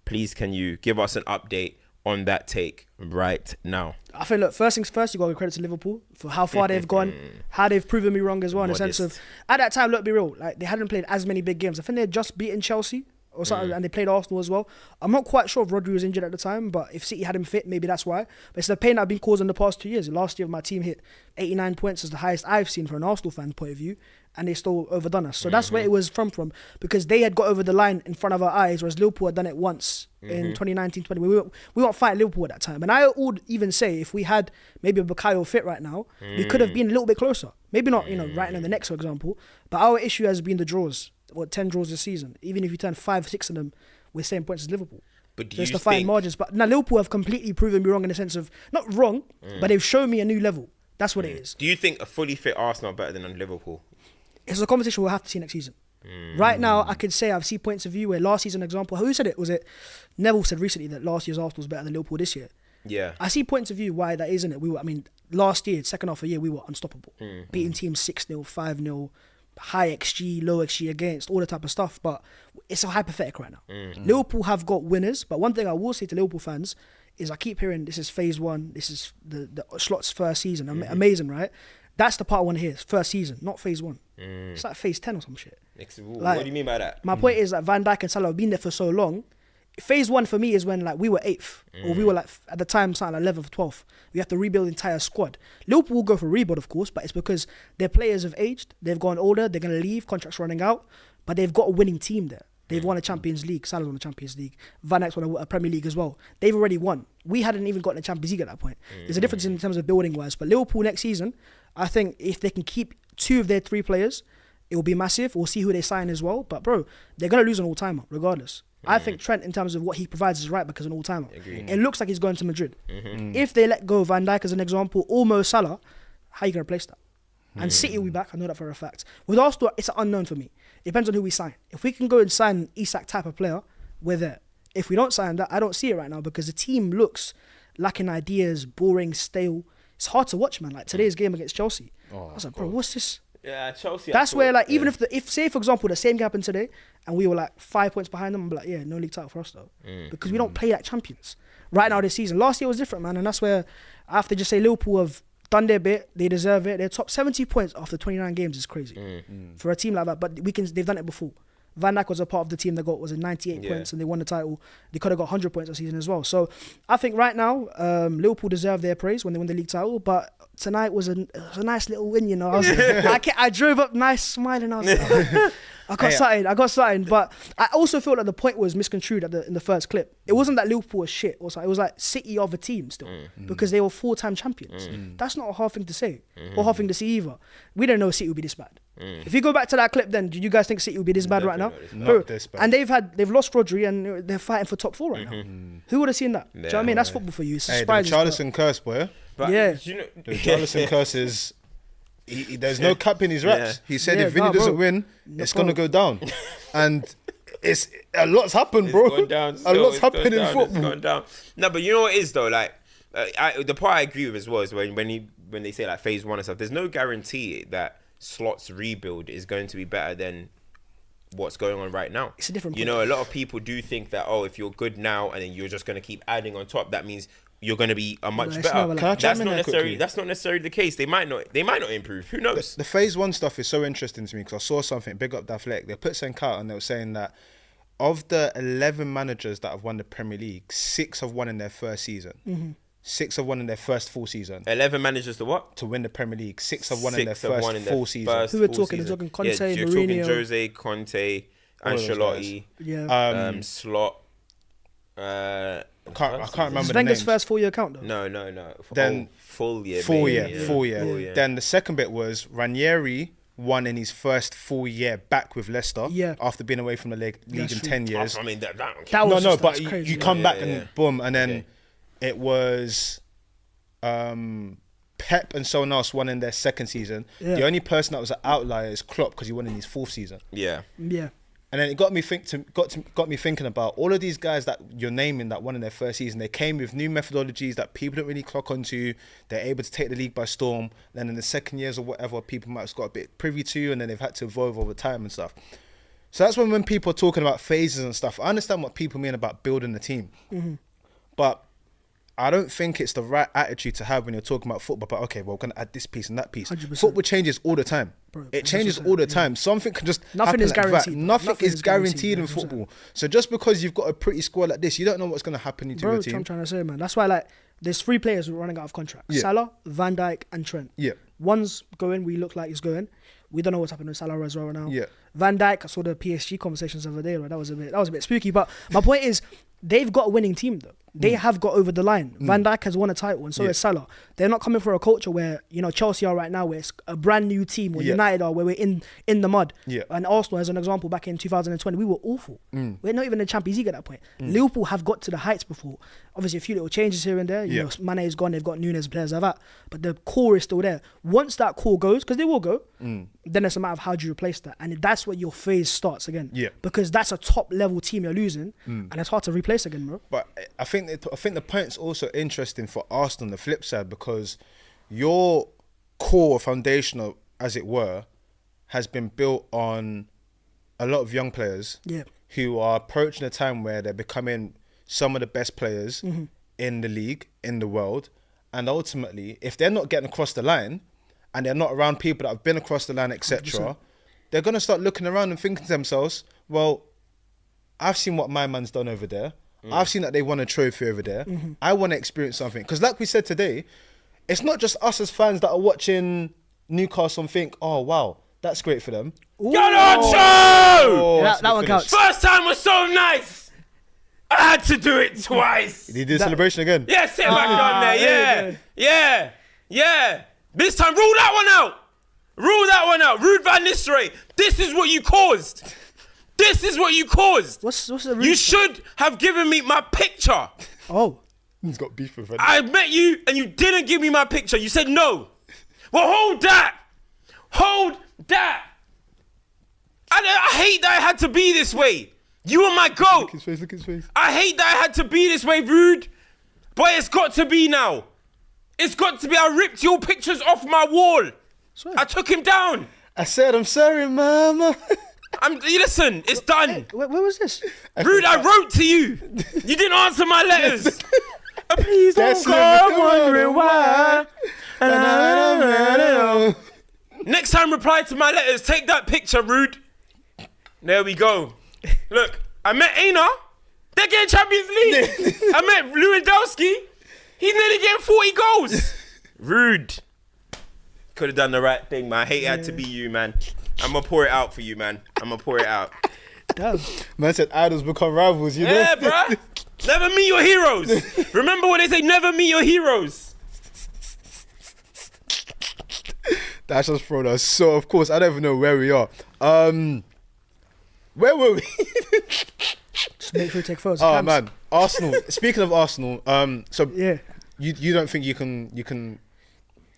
Please, can you give us an update on that take right now? I think, look, first things first, you got to give credit to Liverpool for how far they've gone, how they've proven me wrong as well, in the sense of, at that time, look, be real, like, they hadn't played as many big games. I think they had just beaten Chelsea or something, and they played Arsenal as well. I'm not quite sure if Rodri was injured at the time, but if City had him fit, maybe that's why. But it's the pain I've been causing the past 2 years. Last year, my team hit 89 points as the highest I've seen from an Arsenal fan point of view, and they still overdone us. So that's where it was from, because they had got over the line in front of our eyes, whereas Liverpool had done it once in 2019-20. We weren't fighting Liverpool at that time. And I would even say if we had maybe a Bukayo fit right now, we could have been a little bit closer. Maybe not, right now the next, for example. But our issue has been the draws. 10 draws this season. Even if you turn 5-6 of them, we're same points as Liverpool. But do just you the fine think margins. But now Liverpool have completely proven me wrong in the sense of, not wrong, but they've shown me a new level. That's what it is. Do you think a fully fit Arsenal better than Liverpool? It's a conversation we'll have to see next season. Right now, I could say I've seen points of view where last season, example, who said it? Was it Neville said recently that last year's Arsenal was better than Liverpool this year? Yeah. I see points of view why that isn't it. Last year, second half of the year, we were unstoppable. Beating teams 6-0, 5-0, high XG, low XG against, all the type of stuff. But it's a hypothetical right now. Liverpool have got winners, but one thing I will say to Liverpool fans is I keep hearing this is phase one, this is the Slot's first season. Amazing, right? That's the part I want to hear. It's first season, not phase one. It's like phase 10 or some shit. What do you mean by that? My point is that Van Dijk and Salah have been there for so long. Phase one for me is when we were 8th, or we were at the time something like 11th, 12th. We have to rebuild the entire squad. Liverpool will go for rebuild, of course, but it's because their players have aged, they've gone older, they're going to leave, contracts running out, but they've got a winning team there. They've won a Champions League. Salah's won the Champions League. Van Dijk's won a Premier League as well. They've already won. We hadn't even gotten the Champions League at that point. There's a difference in terms of building wise, but Liverpool next season, I think if they can keep 2 of their 3 players, it will be massive. We'll see who they sign as well. But bro, they're going to lose an all-timer regardless. I think Trent, in terms of what he provides, is right because an all-timer. It looks like he's going to Madrid. If they let go of Van Dijk as an example, or Mo Salah, how are you going to replace that? And City will be back. I know that for a fact. With Arsenal, it's an unknown for me. It depends on who we sign. If we can go and sign an Isak type of player, we're there. If we don't sign that, I don't see it right now because the team looks lacking ideas, boring, stale. It's hard to watch, man. Like today's game against Chelsea. I was like, bro, what's this? Yeah, Chelsea. That's where, even if say, for example, the same game happened today and we were 5 points behind them, I'm like, yeah, no league title for us though. Because we don't play like champions right now this season. Last year was different, man. And that's where I have to just say Liverpool have done their bit. They deserve it. They're top 70 points after 29 games is crazy for a team like that. But they've done it before. Van Dijk was a part of the team that got 98 points and they won the title. They could have got 100 points this season as well. So I think right now Liverpool deserve their praise when they win the league title. But tonight was a nice little win, you know. I drove up nice, smiling. I was like, I got something. But I also feel like the point was misconstrued in the first clip. It wasn't that Liverpool was shit. It was like City of a team still because they were 4-time champions. That's not a hard thing to say or hard thing to see either. We don't know City would be this bad. If you go back to that clip, then do you guys think City would be this bad right now? Not this bad. And they've lost Rodri and they're fighting for top 4 right now. Who would have seen that? Do you know what I mean? That's football for you. It's a surprise. The Charleston curse, boy. But, yeah. The Charleston curse is... there's no cap in his raps. He said if Vinny doesn't win, it's going to go down. And it's a lot's happened, bro. A lot's happened in football. It's gone down. No, but you know what it is though? The part I agree with as well is when they say phase one and stuff, there's no guarantee that Slot's rebuild is going to be better than what's going on right now. It's a different You know, a lot of people do think that, oh, if you're good now and then you're just going to keep adding on top, that means you're going to be a much it's better. never like that. Can I chime in there quickly? That's not necessarily the case. They might not improve. Who knows? The phase 1 stuff is so interesting to me because I saw something, big up the Athletic. They put something out and they were saying that of the 11 managers that have won the Premier League, 6 have won in their first season. Mm-hmm. 6 have won in their first full season. 11 managers to what? To win the Premier League. 6 have won in their Six have won first in their full season. first Who we're full talking? season. We're talking Conte, you're Mourinho. talking Jose, Conte, All of those Ancelotti, Yeah. Slot. I can't remember Is the Wenger's names. first full year count though? No. Then- full year. Full maybe, year, yeah. full year. Full year. Then the second bit was Ranieri won in his first full year back with Leicester. Yeah. After being away from the league That's in true. 10 years. I mean, that That No, was no, just- but that's you crazy. come back and yeah. boom, and then Okay. it was Pep and someone else won in their second season. Yeah. The only person that was an outlier is Klopp because he won in his fourth season. Yeah. Yeah. And then it got me thinking about all of these guys that you're naming that won in their first season. They came with new methodologies that people don't really clock onto. They're able to take the league by storm. Then in the second years or whatever, people might have got a bit privy to, and then they've had to evolve over time and stuff. So that's when people are talking about phases and stuff. I understand what people mean about building the team, but I don't think it's the right attitude to have when you're talking about football. But okay, well, we're going to add this piece and that piece. 100%. Football changes all the time. Bro, It that's changes what I'm all the saying, time. Something can just Nothing happen is like that. guaranteed. Nothing is guaranteed in 100%. football. So just because you've got a pretty squad like this, you don't know what's going to happen to Bro, your that's what I'm team. trying to say, man. That's why, like, there's 3 players who are running out of contract. Yeah. Salah, Van Dijk, and Trent. Yeah. One's going, we look like he's going. We don't know what's happening with Salah as well right now. Yeah. Van Dijk, I saw the PSG conversations the other day, right? That was a bit spooky. But my point is, they've got a winning team though. They have got over the line. Van Dijk has won a title, and so Yeah. has Salah. They're not coming for a culture where, you know, Chelsea are right now, where it's a brand new team, or Yeah. United are, where we're in the mud. Yeah. And Arsenal, as an example, back in 2020, we were awful. We're not even in the Champions League at that point. Liverpool have got to the heights before. Obviously, a few little changes here and there. You know, Mane is gone. They've got Nunes, players like that. But the core is still there. Once that core goes, because they will go, then it's a matter of how do you replace that. And that's where your phase starts again. Yeah. Because that's a top level team you're losing, and it's hard to replace again, bro. But I think the point's also interesting for Arsenal on the flip side, because your core foundational, as it were, has been built on a lot of young players Yeah. who are approaching a time where they're becoming some of the best players in the league, in the world. And ultimately, if they're not getting across the line and they're not around people that have been across the line, etc., they're going to start looking around and thinking to themselves, well, I've seen what my man's done over there. I've seen that they won a trophy over there. I want to experience something. Because like we said today, it's not just us as fans that are watching Newcastle and think, oh, wow, that's great for them. Garnacho! Oh, Yeah, that's that the one finish. counts. First time was so nice. I had to do it twice. Did he do the celebration again? Yeah, sit back on there. there you Yeah. This time, rule that one out. Ruud van Nistelrooy. This is what you caused. What's the reason? You should have given me my picture. Oh. He's got beef with him. I met you and you didn't give me my picture. You said no. Well, hold that. I hate that I had to be this way. You are my goat. Look at his face. I hate that I had to be this way, Rude. But it's got to be now. It's got to be. I ripped your pictures off my wall. Swear. I took him down. I said, I'm sorry, mama. Listen, it's done. Where was this? Rude, I wrote to you. You didn't answer my letters. Please don't That's go living wondering why. why. Next time, reply to my letters. Take that picture, Rude. There we go. Look, I met Aina. They're getting Champions League. I met Lewandowski. He's nearly getting 40 goals. Rude. Could have done the right thing, man. I hate it had to be you, man. I'm going to pour it out for you, man. Damn. Man said idols become rivals, you know? Yeah, bruh. Never meet your heroes. Remember when they say never meet your heroes? That's just thrown us. So, of course, I don't even know where we are. Where were we? Just make sure you take photos. Oh, Cams. man. Arsenal. Speaking of Arsenal, so Yeah. you don't think you can...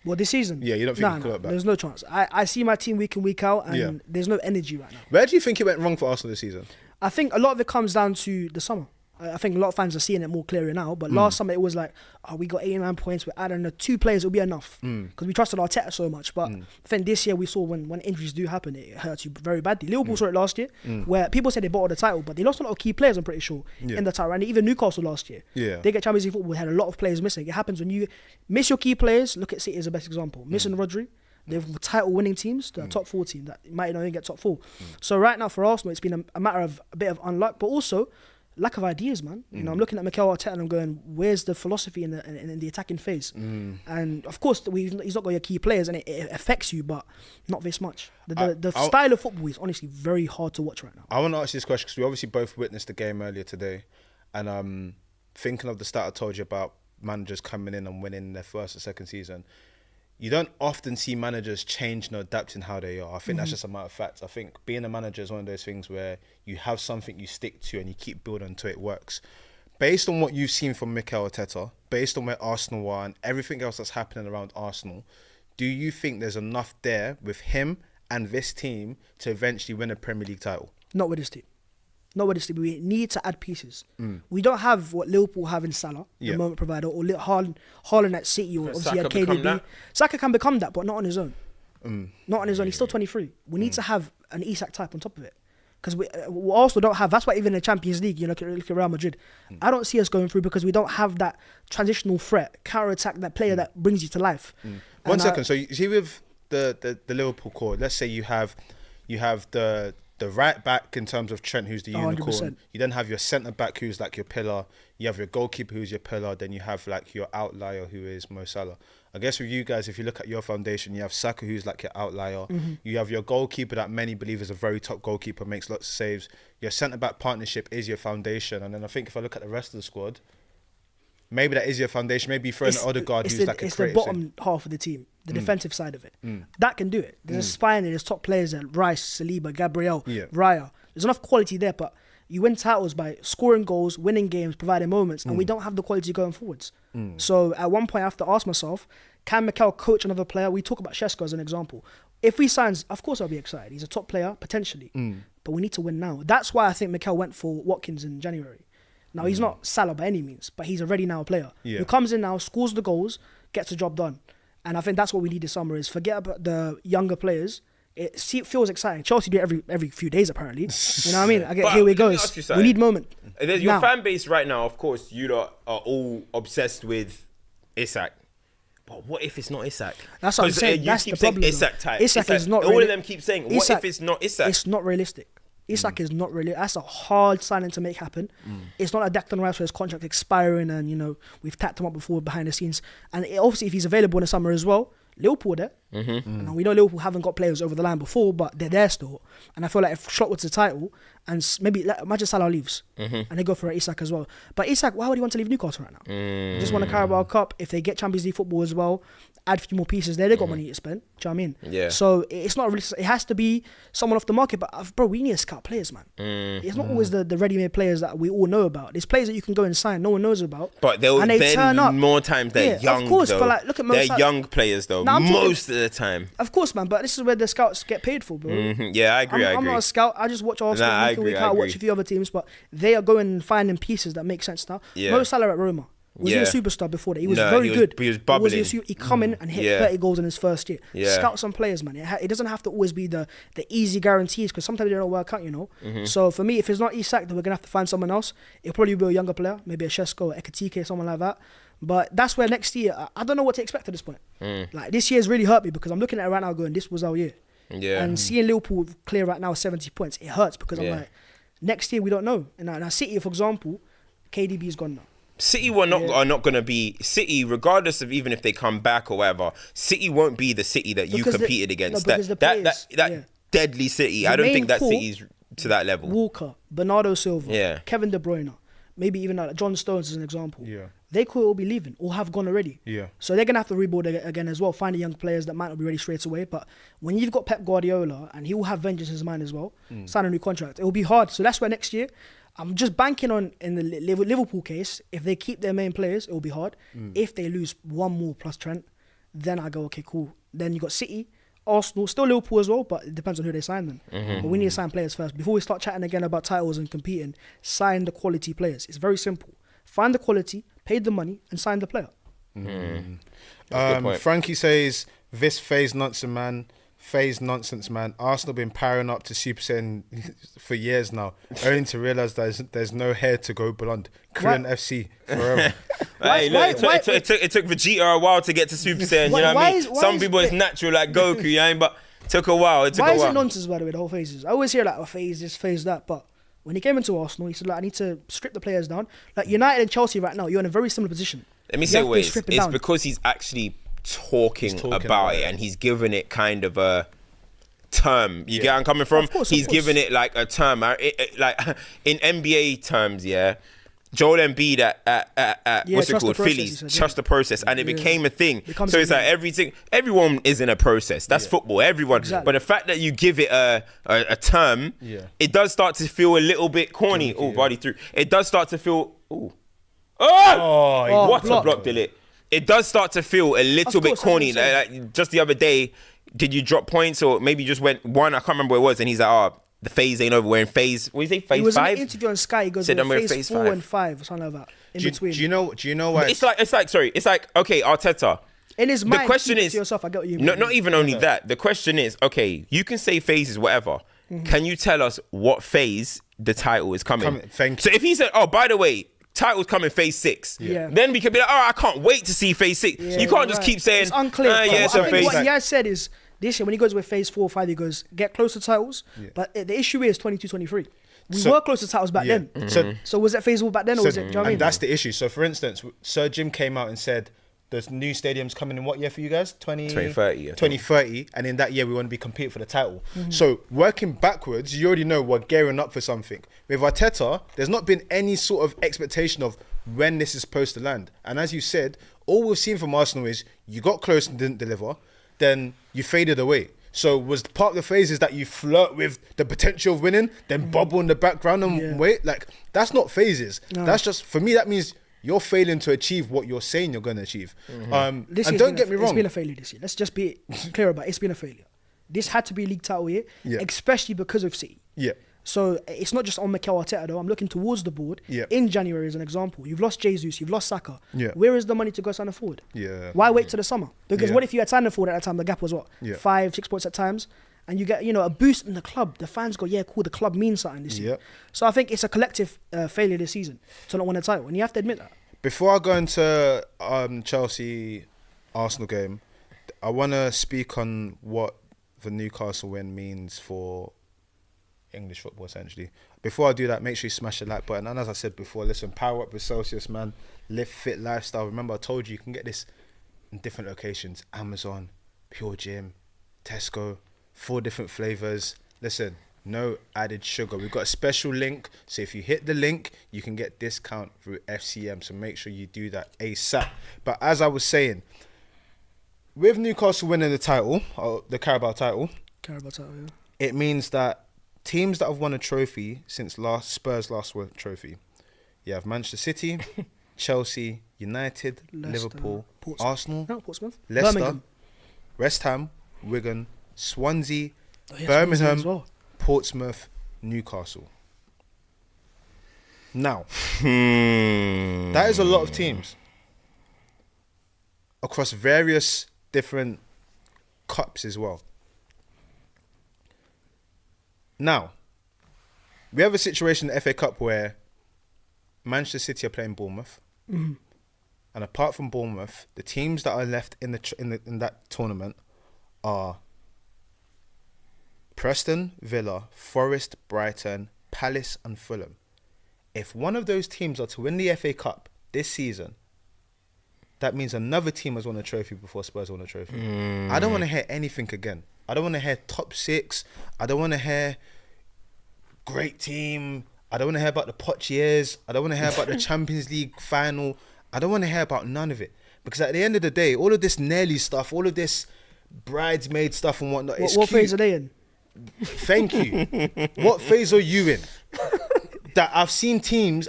Well, this season? Yeah, you don't think you can call it back? There's no chance. I see my team week in, week out, and Yeah. there's no energy right now. Where do you think it went wrong for Arsenal this season? I think a lot of it comes down to the summer. I think a lot of fans are seeing it more clearly now. But last summer it was like, oh, we got 89 points. We're adding the 2 players. It'll be enough because we trusted Arteta so much. But I think this year we saw when injuries do happen, it hurts you very badly. Liverpool saw it last year, where people said they bottled the title, but they lost a lot of key players. I'm pretty sure in the title, and even Newcastle last year. They get Champions League football. Had a lot of players missing. It happens when you miss your key players. Look at City as the best example. Missing Rodri. They've title-winning teams, the top 4 team that might not even get top 4. So right now for Arsenal, it's been a matter of a bit of unluck, but also lack of ideas, man. You know, I'm looking at Mikel Arteta and I'm going, where's the philosophy in the attacking phase? And of course, he's not got your key players, and it affects you, but not this much. The style of football is honestly very hard to watch right now. I want to ask you this question because we obviously both witnessed the game earlier today, and thinking of the stat I told you about managers coming in and winning their first or second season. You don't often see managers change and adapt in how they are. I think that's just a matter of fact. I think being a manager is one of those things where you have something you stick to and you keep building until it works. Based on what you've seen from Mikel Arteta, based on where Arsenal are and everything else that's happening around Arsenal, do you think there's enough there with him and this team to eventually win a Premier League title? Not with this team. Not with this team. We need to add pieces. We don't have what Liverpool have in Salah, the moment provider, or Haaland at City, or obviously had KDB. Saka can become that, but not on his own. Not on his own. He's still 23. We need to have an Isak type on top of it. Because we also don't have, that's why even in the Champions League, you know, look at Real Madrid. I don't see us going through because we don't have that transitional threat, counter-attack, that player that brings you to life. 1 second. So you see with the Liverpool core, let's say you have the right back in terms of Trent, who's the unicorn. 100%. You then have your centre back, who's like your pillar. You have your goalkeeper, who's your pillar. Then you have like your outlier, who is Mo Salah. I guess with you guys, if you look at your foundation, you have Saka, who's like your outlier. You have your goalkeeper that many believe is a very top goalkeeper, makes lots of saves. Your centre back partnership is your foundation. And then I think if I look at the rest of the squad, maybe that is your foundation. Maybe you throw in Odegaard, who's like a It's creative the bottom half of the team, the defensive side of it. That can do it. There's a spine and there's top players there, Rice, Saliba, Gabriel, Raya. There's enough quality there, but you win titles by scoring goals, winning games, providing moments, and we don't have the quality going forwards. So at one point I have to ask myself, can Mikel coach another player? We talk about Shesko as an example. If he signs, of course I'll be excited. He's a top player, potentially. But we need to win now. That's why I think Mikel went for Watkins in January. Now, he's not Salah by any means, but he's a ready now player who comes in now, scores the goals, gets the job done. And I think that's what we need this summer is forget about the younger players. It feels exciting. Chelsea do it every few days, apparently. You know what I mean? Here we go. We need moment. Your fan base right now, of course, you lot are all obsessed with Isak. But what if it's not Isak? That's what I'm saying. That's the problem. Isak type. Isak is not. All of them keep saying, what if it's not Isak? It's not realistic. Isak is not really. That's a hard signing to make happen. It's not a Declan Rice where his contract expiring, and you know we've tapped him up before behind the scenes. And obviously, if he's available in the summer as well, Liverpool there. And we know Liverpool haven't got players over the line before, but they're there still. And I feel like if Slot wins the title, and maybe imagine Salah leaves, and they go for Isak as well. But Isak, why would he want to leave Newcastle right now? Just won a Carabao Cup. If they get Champions League football as well, add a few more pieces there, they got money to spend. Do you know what I mean? Yeah. So it's not really. It has to be someone off the market. But bro, we need to scout players, man. It's not always the ready-made players that we all know about. There's players that you can go and sign, no one knows about. But they turn up more times. They're young, of course. Though. But like, look at they're young players though. Most of the time. Of course, man. But this is where the scouts get paid for, bro. Yeah, I agree. I'm not a scout. I just watch Arsenal week in, week out. Watch a few other teams, but they are going and finding pieces that make sense now. Mo Salah at Roma. Was he a superstar before that? He was very good. He was bubbling. He come in and hit 30 goals in his first year. Scout some players, man. It doesn't have to always be the easy guarantees because sometimes they don't work out, you know. So for me, if it's not Isak, then we're going to have to find someone else. It'll probably be a younger player, maybe a Shesko or Ekatike, someone like that. But that's where next year, I don't know what to expect at this point. Like this year's really hurt me because I'm looking at it right now going, this was our year. And seeing Liverpool clear right now 70 points, it hurts because I'm like, next year we don't know. And now City, for example, KDB is gone now. City are not going to be City, regardless of even if they come back or whatever. City won't be the City that you competed against. That deadly City. I don't think that City's to that level. Walker, Bernardo Silva, Kevin De Bruyne, maybe even like John Stones as an example. They could all be leaving or have gone already. So they're gonna have to rebuild again as well. Find the young players that might not be ready straight away. But when you've got Pep Guardiola and he will have vengeance in his mind as well, sign a new contract. It will be hard. So that's where next year. I'm just banking on, in the Liverpool case, if they keep their main players, it will be hard. If they lose one more plus Trent, then I go, okay, cool. Then you got City, Arsenal, still Liverpool as well, but it depends on who they sign then. But we need to sign players first. Before we start chatting again about titles and competing, sign the quality players. It's very simple. Find the quality, pay the money, and sign the player. Frankie says, this phase nonsense, man. Arsenal been powering up to Super Saiyan for years now, only to realise there's no hair to go blonde. Korean FC forever. It took Vegeta a while to get to Super Saiyan, you know what I mean? Some people it's natural like Goku, you know, but it took a while. Why is it nonsense, by the way, the whole phases? I always hear like, phase this, phase that, but when he came into Arsenal, he said, like, I need to strip the players down. Like, United and Chelsea right now, you're in a very similar position. Let me say what it's because he's actually talking about it, and he's given it kind of a term. You get where I'm coming from? Of course. He's given it like a term. Like in NBA terms, Joel Embiid at what's it called? Phillies, trust the process, and it became a thing. So it's like everyone is in a process. That's football. Everyone. Exactly. But the fact that you give it a term, it does start to feel a little bit corny. Body through. It does start to feel. What a block delete. It does start to feel a little bit corny. Like just the other day, did you drop points or maybe you just went one? I can't remember what it was, and he's like, the phase ain't over. We're in phase. What do you say? Phase 5. He was in an interview on Sky. He goes, we're phase 4 and 5 or something like that. In between. Do you know why? It's like okay, Arteta. In his mind, the question is, to yourself, I get what you mean. Not even only that. The question is, okay, you can say phases, whatever. Can you tell us what phase the title is coming? Thank you. So if he said, by the way, title's coming phase 6. Then we could be like, I can't wait to see phase 6. You can't just keep saying, it's unclear. phase. What he has said is, this year when he goes with phase 4 or 5, he goes, get close to titles. But the issue is 22-23. We were close to titles back then. So was it phase 4 back then, or was it? Do you know what I mean? That's the issue. So for instance, Sir Jim came out and said, there's new stadiums coming in what year for you guys? 2030. 2030, and in that year we want to be competing for the title. So working backwards, you already know we're gearing up for something. With Arteta, there's not been any sort of expectation of when this is supposed to land. And as you said, all we've seen from Arsenal is you got close and didn't deliver, then you faded away. So was part of the phase is that you flirt with the potential of winning, then bubble in the background and wait? Like, that's not phases. No. That's just, for me, that means you're failing to achieve what you're saying you're going to achieve. And don't get me wrong. It's been a failure this year. Let's just be clear about it. It's been a failure. This had to be a league title year, especially because of City. So it's not just on Mikel Arteta though. I'm looking towards the board. In January as an example. You've lost Jesus, you've lost Saka. Where is the money to go sign a forward? Why wait till the summer? Because what if you had signed a forward at that time, the gap was what? 5-6 points at times? And you get, a boost in the club. The fans go, cool, the club means something this year. So I think it's a collective failure this season to not win a title. And you have to admit that. Before I go into Chelsea-Arsenal game, I want to speak on what the Newcastle win means for English football, essentially. Before I do that, make sure you smash the like button. And as I said before, listen, power up with Celsius, man. Live fit lifestyle. Remember, I told you can get this in different locations. Amazon, Pure Gym, Tesco, 4 different flavours. Listen, no added sugar. We've got a special link. So if you hit the link, you can get discount through FCM. So make sure you do that ASAP. But as I was saying, with Newcastle winning the title, the Carabao title, it means that teams that have won a trophy since Spurs last won a trophy, you have Manchester City, Chelsea, United, Leicester, Liverpool, Portsmouth. Arsenal, Portsmouth, Leicester, Birmingham. West Ham, Wigan, Swansea, Birmingham, Portsmouth, Newcastle. Now, that is a lot of teams across various different cups as well. Now, we have a situation in the FA Cup where Manchester City are playing Bournemouth, and apart from Bournemouth, the teams that are left in that tournament are Preston, Villa, Forest, Brighton, Palace, and Fulham. If one of those teams are to win the FA Cup this season, that means another team has won a trophy before Spurs won a trophy. I don't want to hear anything again. I don't want to hear top 6. I don't want to hear great team. I don't want to hear about the Poch years. I don't want to hear about the Champions League final. I don't want to hear about none of it. Because at the end of the day, all of this Nelly stuff, all of this bridesmaid stuff and whatnot, it's what cute. phase are they in? Thank you. What phase are you in? That I've seen teams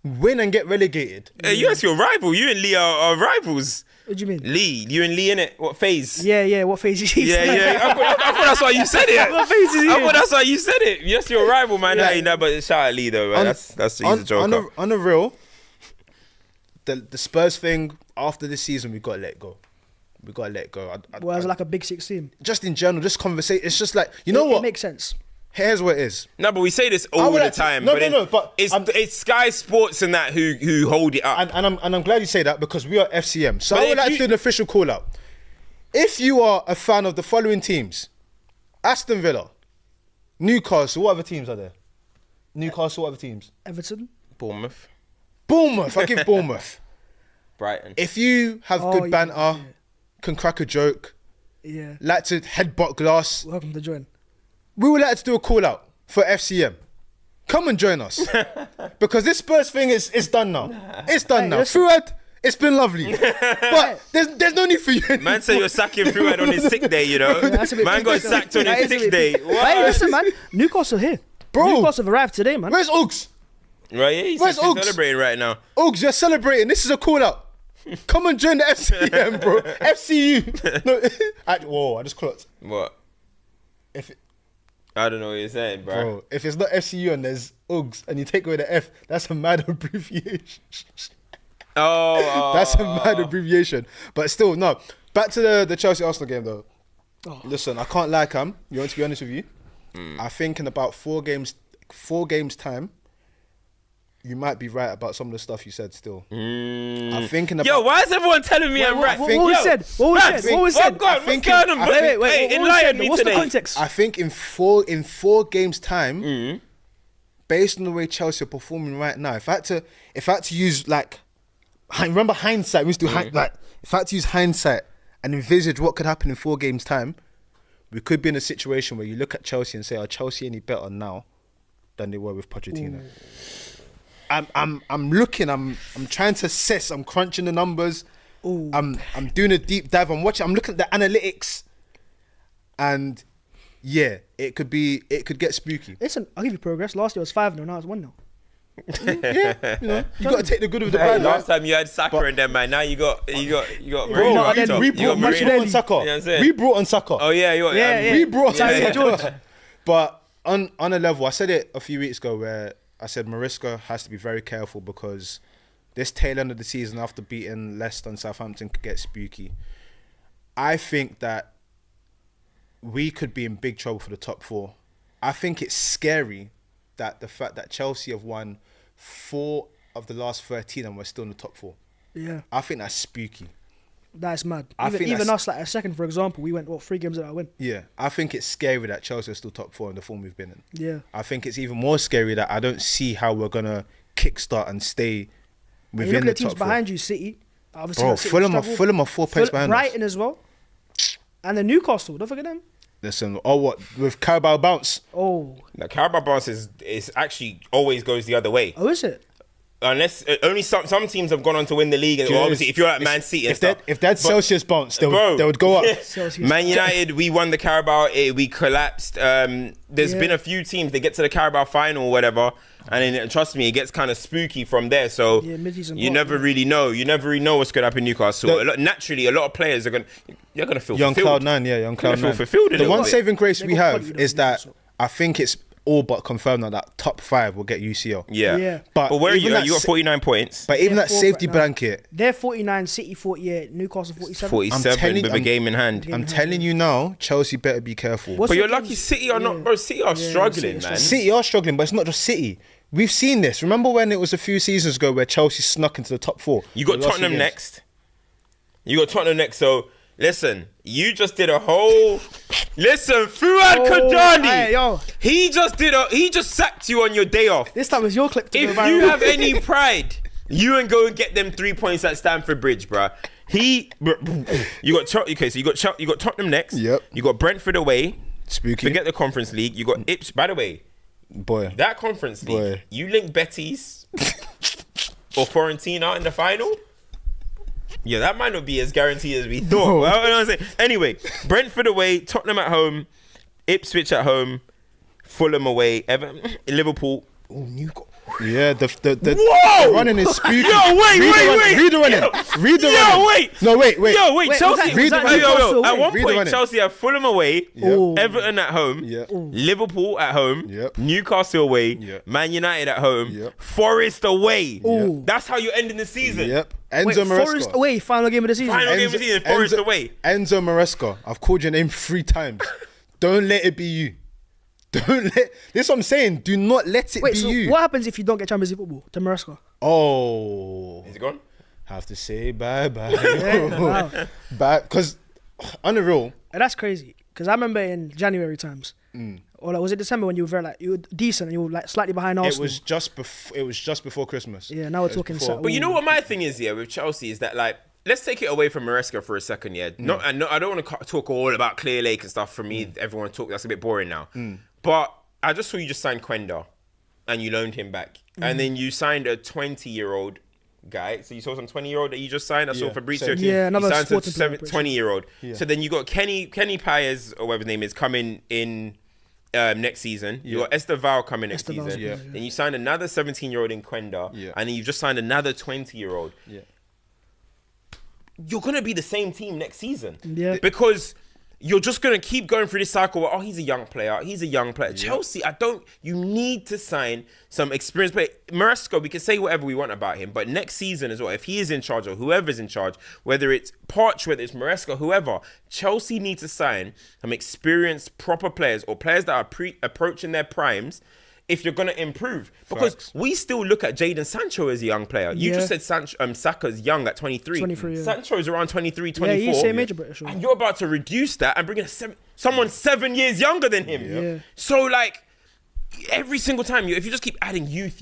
win and get relegated. You that's your rival. You and Lee are rivals. What do you mean? Lee, you and Lee innit? What phase? Yeah. What phase is he? Yeah. I thought that's why you said it. What phase is he? I thought that's why you said it. Yes, you're a rival, man. Yeah. But shout out Lee though, man. He's a joker. On the real, the Spurs thing after this season, we got to let go. Well, as like a big 16. Just in general, just conversation. It's just like, you know It what? makes sense. Here's what it is. No, but we say this all would the like to- time. No, but no, but it's Sky Sports and that who hold it up. And I'm glad you say that because we are FCM. So But I would if like you- to do an official call out. If you are a fan of the following teams, Aston Villa, Newcastle, what other teams are there? Newcastle, what other teams? Everton. Bournemouth, I give Bournemouth. Brighton. If you have Oh, good yeah, banter, yeah. can crack a joke, Yeah. like to headbutt glass, Welcome to join. we would like to do a call out for FCM. Come and join us. Because this Spurs thing is done now. It's done Hey, now. listen. Fuad, it's been lovely. But there's no need for you. Man said you're sacking Fuad on his sick day, you know. That's a bit Man got peak. sacked on That his is a sick bit day. peak. What? Hey, listen, man. Newcastle here. Bro. Newcastle have arrived today, man. Where's Uggs? Right, yeah, he's Where's Oaks? celebrating right now. Uggs, you're celebrating. This is a call out. Come and join the FCM, bro. FCU. No, I just clocked. What? If I don't know what you're saying, bro. if it's not FCU and there's Uggs and you take away the F, that's a mad abbreviation. That's a mad abbreviation. But still, no. Back to the Chelsea Arsenal game though. Oh. Listen, I can't lie, Cam. You want to be honest with you? I think in about 4 games time, you might be right about some of the stuff you said still. I'm thinking about... Yo, why is everyone telling me I'm right? What was said? What was said? What was said? What's going on, bro? Wait. Hey, What was enlighten said? me What's the today. context? I think in four games time, based on the way Chelsea are performing right now, if I had to use like, remember hindsight, we used to do like, if I had to use hindsight and envisage what could happen in 4 games time, we could be in a situation where you look at Chelsea and say, are Chelsea any better now than they were with Pochettino? I'm looking, I'm trying to assess, I'm crunching the numbers. Ooh. I'm doing a deep dive, I'm looking at the analytics, and yeah, it could get spooky. Listen, I'll give you progress. Last year was 5-0, now it's 1-0. Yeah, you got to take the good with the Hey, bad. last right? time you had Saka and them, man. Now you got Bro, Bruno. and then we You got brought Marino. on Saka. You know what I'm saying? We brought on Saka. Oh yeah, you got Yeah. We brought Tyrone Saka. George. But on a level, I said it a few weeks ago where I said Mariska has to be very careful because this tail end of the season after beating Leicester and Southampton could get spooky. I think that we could be in big trouble for the top 4. I think it's scary that the fact that Chelsea have won 4 of the last 13 and we're still in the top 4. Yeah, I think that's spooky. that's mad. I think Even that's- us, like a second, for example, we went, 3 games without a win? Yeah, I think it's scary that Chelsea are still top 4 in the form we've been in. Yeah. I think it's even more scary that I don't see how we're gonna kickstart and stay And you within look the at the teams top 4. behind you, City. Obviously, Bro, like City Fulham struggle. are 4 points behind us. Brighton as well. And then Newcastle, don't forget them. Listen, what with Carabao bounce? Oh, The Carabao bounce is actually always goes the other way. is it? Unless only some teams have gone on to win the league. Well, obviously, if you're like Man City and stuff. If they had Celsius bounce, they Bro. would go up. Celsius. Man United, we won the Carabao, we collapsed. There's Yeah. been a few teams that get to the Carabao final or whatever, and then trust me, it gets kind of spooky from there. So Yeah, mid-season you part, never yeah. really know. You never really know what's going to happen in Newcastle. Naturally, a lot of players are going to feel You're on fulfilled. Cloud9, yeah, you're on Gonna Cloud9. feel fulfilled a The little one bit. saving grace They we got have quality, though, is that Newcastle. I think it's all but confirmed now that top 5 will get UCL. Yeah. Yeah. But where are even you? that You got 49 points. But even They're that 4th safety right now. blanket, They're 49, City 48, Newcastle 47. 47 telling- with a I'm- game in hand. Yeah. I'm telling you now, Chelsea better be careful. What's But the you're games? lucky City are not, Yeah. bro. City are Yeah, struggling, City are man. City are struggling, but it's not just City. We've seen this. Remember when it was a few seasons ago where Chelsea snuck into the top 4? You got The last few Tottenham games. next. You got Tottenham next. So listen, you just did a whole. Listen, Fuad Kadani. Hey, yo. He just sacked you on your day off. This time it's your clip to If go viral. you have any pride, you and go and get them 3 points at Stamford Bridge, bruh. You got you got Tottenham next. Yep. You got Brentford away. Spooky. Forget the Conference League. You got Ips. By the way, Boy. that Conference League, Boy. you link Betis or Fiorentina in the final. Yeah, that might not be as guaranteed as we thought. No. Well, you know what I'm saying? Anyway, Brentford away, Tottenham at home, Ipswich at home, Fulham away, Liverpool. Oh, Yeah, the Whoa! running is spooky. Yo, wait. Read the running. Read the running. Wait. No, wait. Yo, wait. Wait, Chelsea. was that Newcastle At away? one Read the point, running. Chelsea have Fulham away, Oh. Everton at home, Yeah. Liverpool at home, Yep. Newcastle away, Yep. Man United at home, Yep. Forest away. Ooh. That's how you end in the season. Yep. Wait, Enzo Forest Maresca. away, final game of the season. Final game of the season, Forest away. Enzo Maresca. I've called your name 3 times. Don't let it be you. Don't let. This is what I'm saying. Do not let it Wait, be so you. what happens if you don't get Champions League football to Maresca? Oh. Is it gone? Have to say bye-bye. Wow. Bye. Because unreal. And that's crazy. Because I remember in January times, or like, was it December when you were very like you were decent and you were like slightly behind Arsenal? It was just before Christmas. Yeah, now we're It was talking before. Sat- But you know what my thing is here with Chelsea is that, like, let's take it away from Maresca for a second, yeah. I don't want to talk all about Clear Lake and stuff. For me, everyone talk. That's a bit boring now. But I just saw you just signed Quenda, and you loaned him back, and then you signed a 20-year-old guy. So you saw some 20-year-old that you just signed. I saw Yeah, Fabrizio. 17. Yeah, another he signed sporting player, some pretty sure. 20-year-old. Yeah. So then you got Kenny Paez or whatever his name is coming in. Next season, you got Esteval coming next Esteval's season. yeah. Then you signed another 17-year-old in Quenda, Yeah. and then you've just signed another 20-year-old. Yeah. You're gonna be the same team next season. Yeah. Because you're just gonna keep going through this cycle where, oh, he's a young player. Chelsea, you need to sign some experienced player. Maresca, we can say whatever we want about him, but next season as well, if he is in charge or whoever's in charge, whether it's Poch, whether it's Maresca, whoever, Chelsea need to sign some experienced, proper players or players that are approaching their primes if you're going to improve. Because Facts. we still look at Jadon Sancho as a young player. You Yeah. just said Saka's young at 23. 23, yeah. Sancho's around 23, Yeah, 24. he's same age British. And you're about to reduce that and bring in someone 7 years younger than him. Yeah. So, like, every single time, if you just keep adding youth,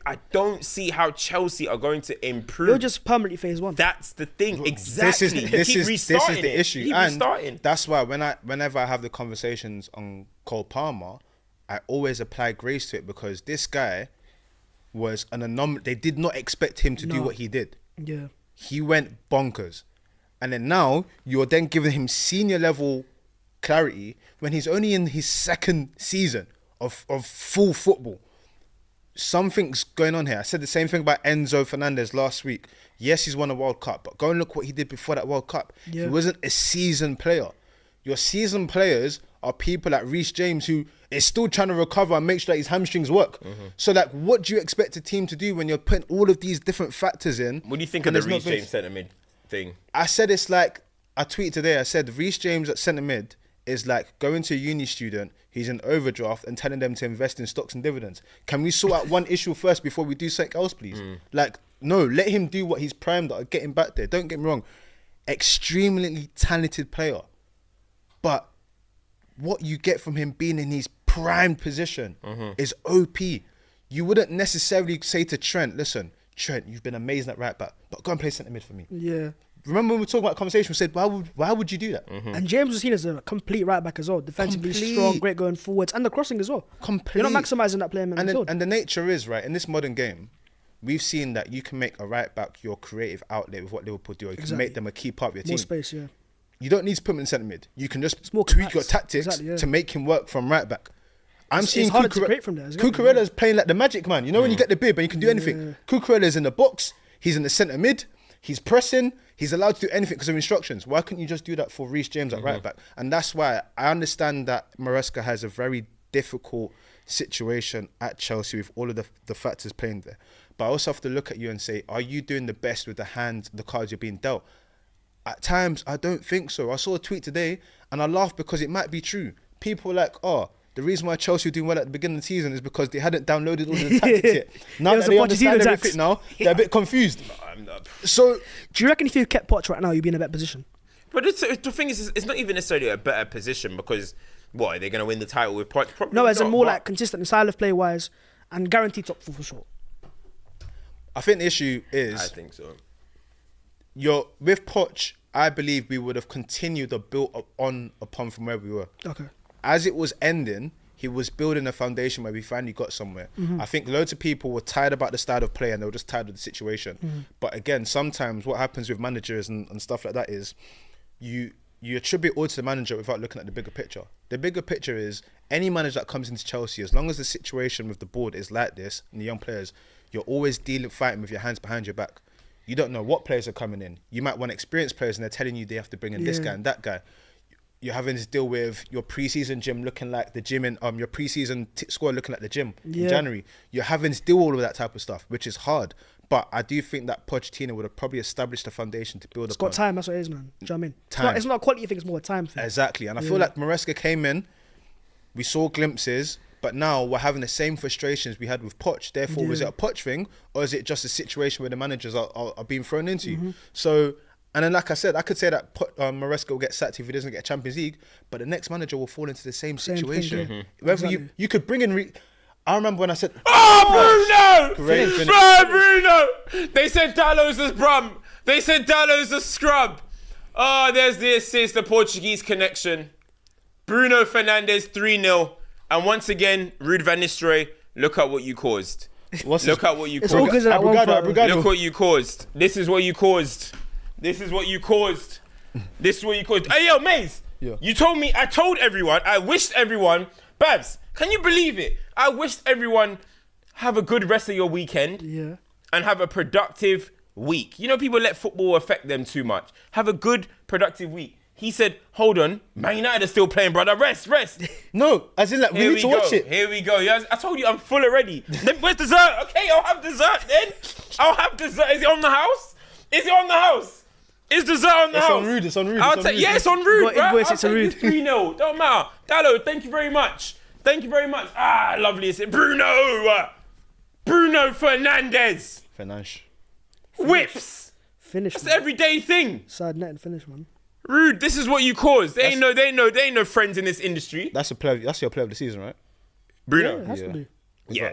I don't see how Chelsea are going to improve. You're just permanently phase one. That's the thing. Exactly. This Keep is restarting the it. issue, Keep and restarting. that's why whenever I have the conversations on Cole Palmer, I always apply grace to it because this guy was an anomaly. They did not expect him to do No. what he did. Yeah. He went bonkers, and then now you're then giving him senior level clarity when he's only in his 2nd season of full football. Something's going on here. I said the same thing about Enzo Fernandez last week. Yes, he's won a World Cup, but go and look what he did before that World Cup. Yeah. He wasn't a seasoned player. Your seasoned players are people like Reece James who is still trying to recover and make sure that his hamstrings work. So, like, what do you expect a team to do when you're putting all of these different factors in? What do you think of and the there's no Reece base? James centre mid thing? I said it's like, I tweeted today, I said Reece James at centre mid is like going to a uni student, he's in overdraft and telling them to invest in stocks and dividends. Can we sort out one issue first before we do something else, please? Like, no, let him do what he's primed at, get him back there. Don't get me wrong. Extremely talented player. But what you get from him being in his prime position is OP. You wouldn't necessarily say to Trent, listen, Trent, you've been amazing at right back, but go and play centre mid for me. Yeah. Remember when we were talking about conversation, we said, why would you do that? And James was seen as a complete right back as well. Defensively Complete. strong, great going forwards, and the crossing as well. Complete. You're not maximising that player in And, midfield. and the nature is, right, in this modern game, we've seen that you can make a right back your creative outlet with what Liverpool do. You can Exactly. make them a key part of your More team. space, yeah. You don't need to put him in centre mid. You can just more tweak compact. your tactics Exactly, yeah. to make him work from right back. I'm seeing harder to create from there, isn't it? Cucurella's playing like the magic man. You know when you get the bib and you can do anything. Cucurella's in the box. He's in the centre mid. He's pressing. He's allowed to do anything because of instructions. Why couldn't you just do that for Reece James at right back? And that's why I understand that Maresca has a very difficult situation at Chelsea with all of the factors playing there. But I also have to look at you and say, are you doing the best with the cards you're being dealt? At times, I don't think so. I saw a tweet today and I laughed because it might be true. People were like, oh, the reason why Chelsea were doing well at the beginning of the season is because they hadn't downloaded all of the tactics yet. Now It was that a they Pochettino understand tax. everything now, they're a bit confused. So, Do you reckon if you kept Poch right now, you'd be in a better position? But the thing is, it's not even necessarily a better position because, what, are they going to win the title with Poch? Probably No, as in not, more but- like consistent in style of play wise and guaranteed top four for sure. I think the issue I is, think so. with Poch, I believe we would have continued to build upon from where we were. Okay. As it was ending, he was building a foundation where we finally got somewhere. I think loads of people were tired about the style of play and they were just tired of the situation. But again, sometimes what happens with managers and stuff like that is you attribute all to the manager without looking at the bigger picture. The bigger picture is any manager that comes into Chelsea, as long as the situation with the board is like this and the young players, you're always fighting with your hands behind your back. You don't know what players are coming in. You might want experienced players and they're telling you they have to bring in this guy and that guy. You're having to deal with your pre-season gym looking like the gym in your pre-season squad looking like the gym in January. You're having to do all of that type of stuff, which is hard. But I do think that Pochettino would have probably established a foundation to build upon. It's got time, that's what it is, man. Do you know what I mean? Time. It's not a quality thing, it's more a time thing. Exactly. And I feel like Maresca came in, we saw glimpses, but now we're having the same frustrations we had with Poch. Therefore, was it a Poch thing, or is it just a situation where the managers are being thrown into? So, and then like I said, I could say that Maresca will get sacked if he doesn't get a Champions League, but the next manager will fall into the same situation. Thing, Whether you could bring in... I remember when I said... Oh, Bruno! Great finish. Bruno! They said Dalot's a brum. They said Dalot's a scrub. Oh, there's the assist, the Portuguese connection. Bruno Fernandes, 3-0. And once again, Ruud van Nistelrooy, look at what you caused. Look at what you It's caused. all good at one Look what you caused. This is what you caused. This is what you caused. This is what you caused. Hey, yo, Maze. Yeah. You told me, I told everyone, I wished everyone, Bhavs, can you believe it? I wished everyone have a good rest of your weekend and have a productive week. You know, people let football affect them too much. Have a good, productive week. He said, hold on, Man United are still playing, brother. Rest. No, as in like, we need to watch it. Here we go. Yeah, I told you I'm full already. Then where's dessert? Okay, I'll have dessert then. I'll have dessert. Is it on the house? Is it on the house? Is dessert on the house? It's on Ruud. Yeah, it's on Ruud, bro. Invoice it to Ruud. 3-0. Don't matter. Dalot, thank you very much. Thank you very much. Ah, lovely. It's Bruno Fernandes. Whips. Finish. That's an everyday thing. Side net and finish, man. Ruud, this is what you caused. They ain't no friends in this industry. That's your player of the season, right? Bruno. Yeah, it has to be. Yeah,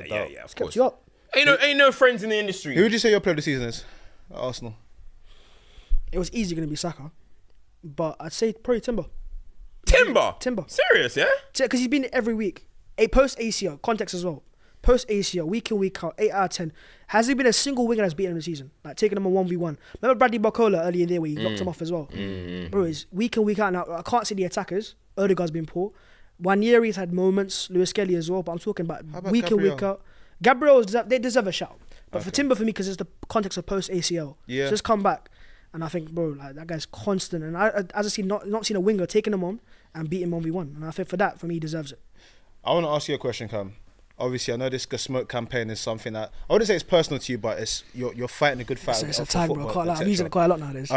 of course. Kept you up. Ain't no friends in the industry. Who would you say your player of the season is at Arsenal? It was easy going to be Saka, but I'd say probably Timber. Timber. Serious, yeah? Because he's been every week. Post ACL, context as well. Post ACL, week in, week out, 8 out of 10. Has there been a single winger that's beaten him this season? Like taking him on 1v1. Remember Bradley Barcola earlier in the year where he locked him off as well? Bro, it's week in, week out. Now, I can't see the attackers. Odegaard's been poor. Wanyeri's had moments. Lewis Kelly as well. But I'm talking about week in, week out. Gabriel, they deserve a shout. But for Timber, for me, because it's the context of post ACL. Yeah. Just come back. And I think, bro, like that guy's constant. And as I see, not seen a winger taking him on and beating 1v1. And I think for me, he deserves it. I want to ask you a question, Cam. Obviously, I know this smoke campaign is something that I wouldn't say it's personal to you, but it's you're fighting a good fight. It's a for tag, bro. football, Can't lie. I'm etc. using it quite a lot nowadays.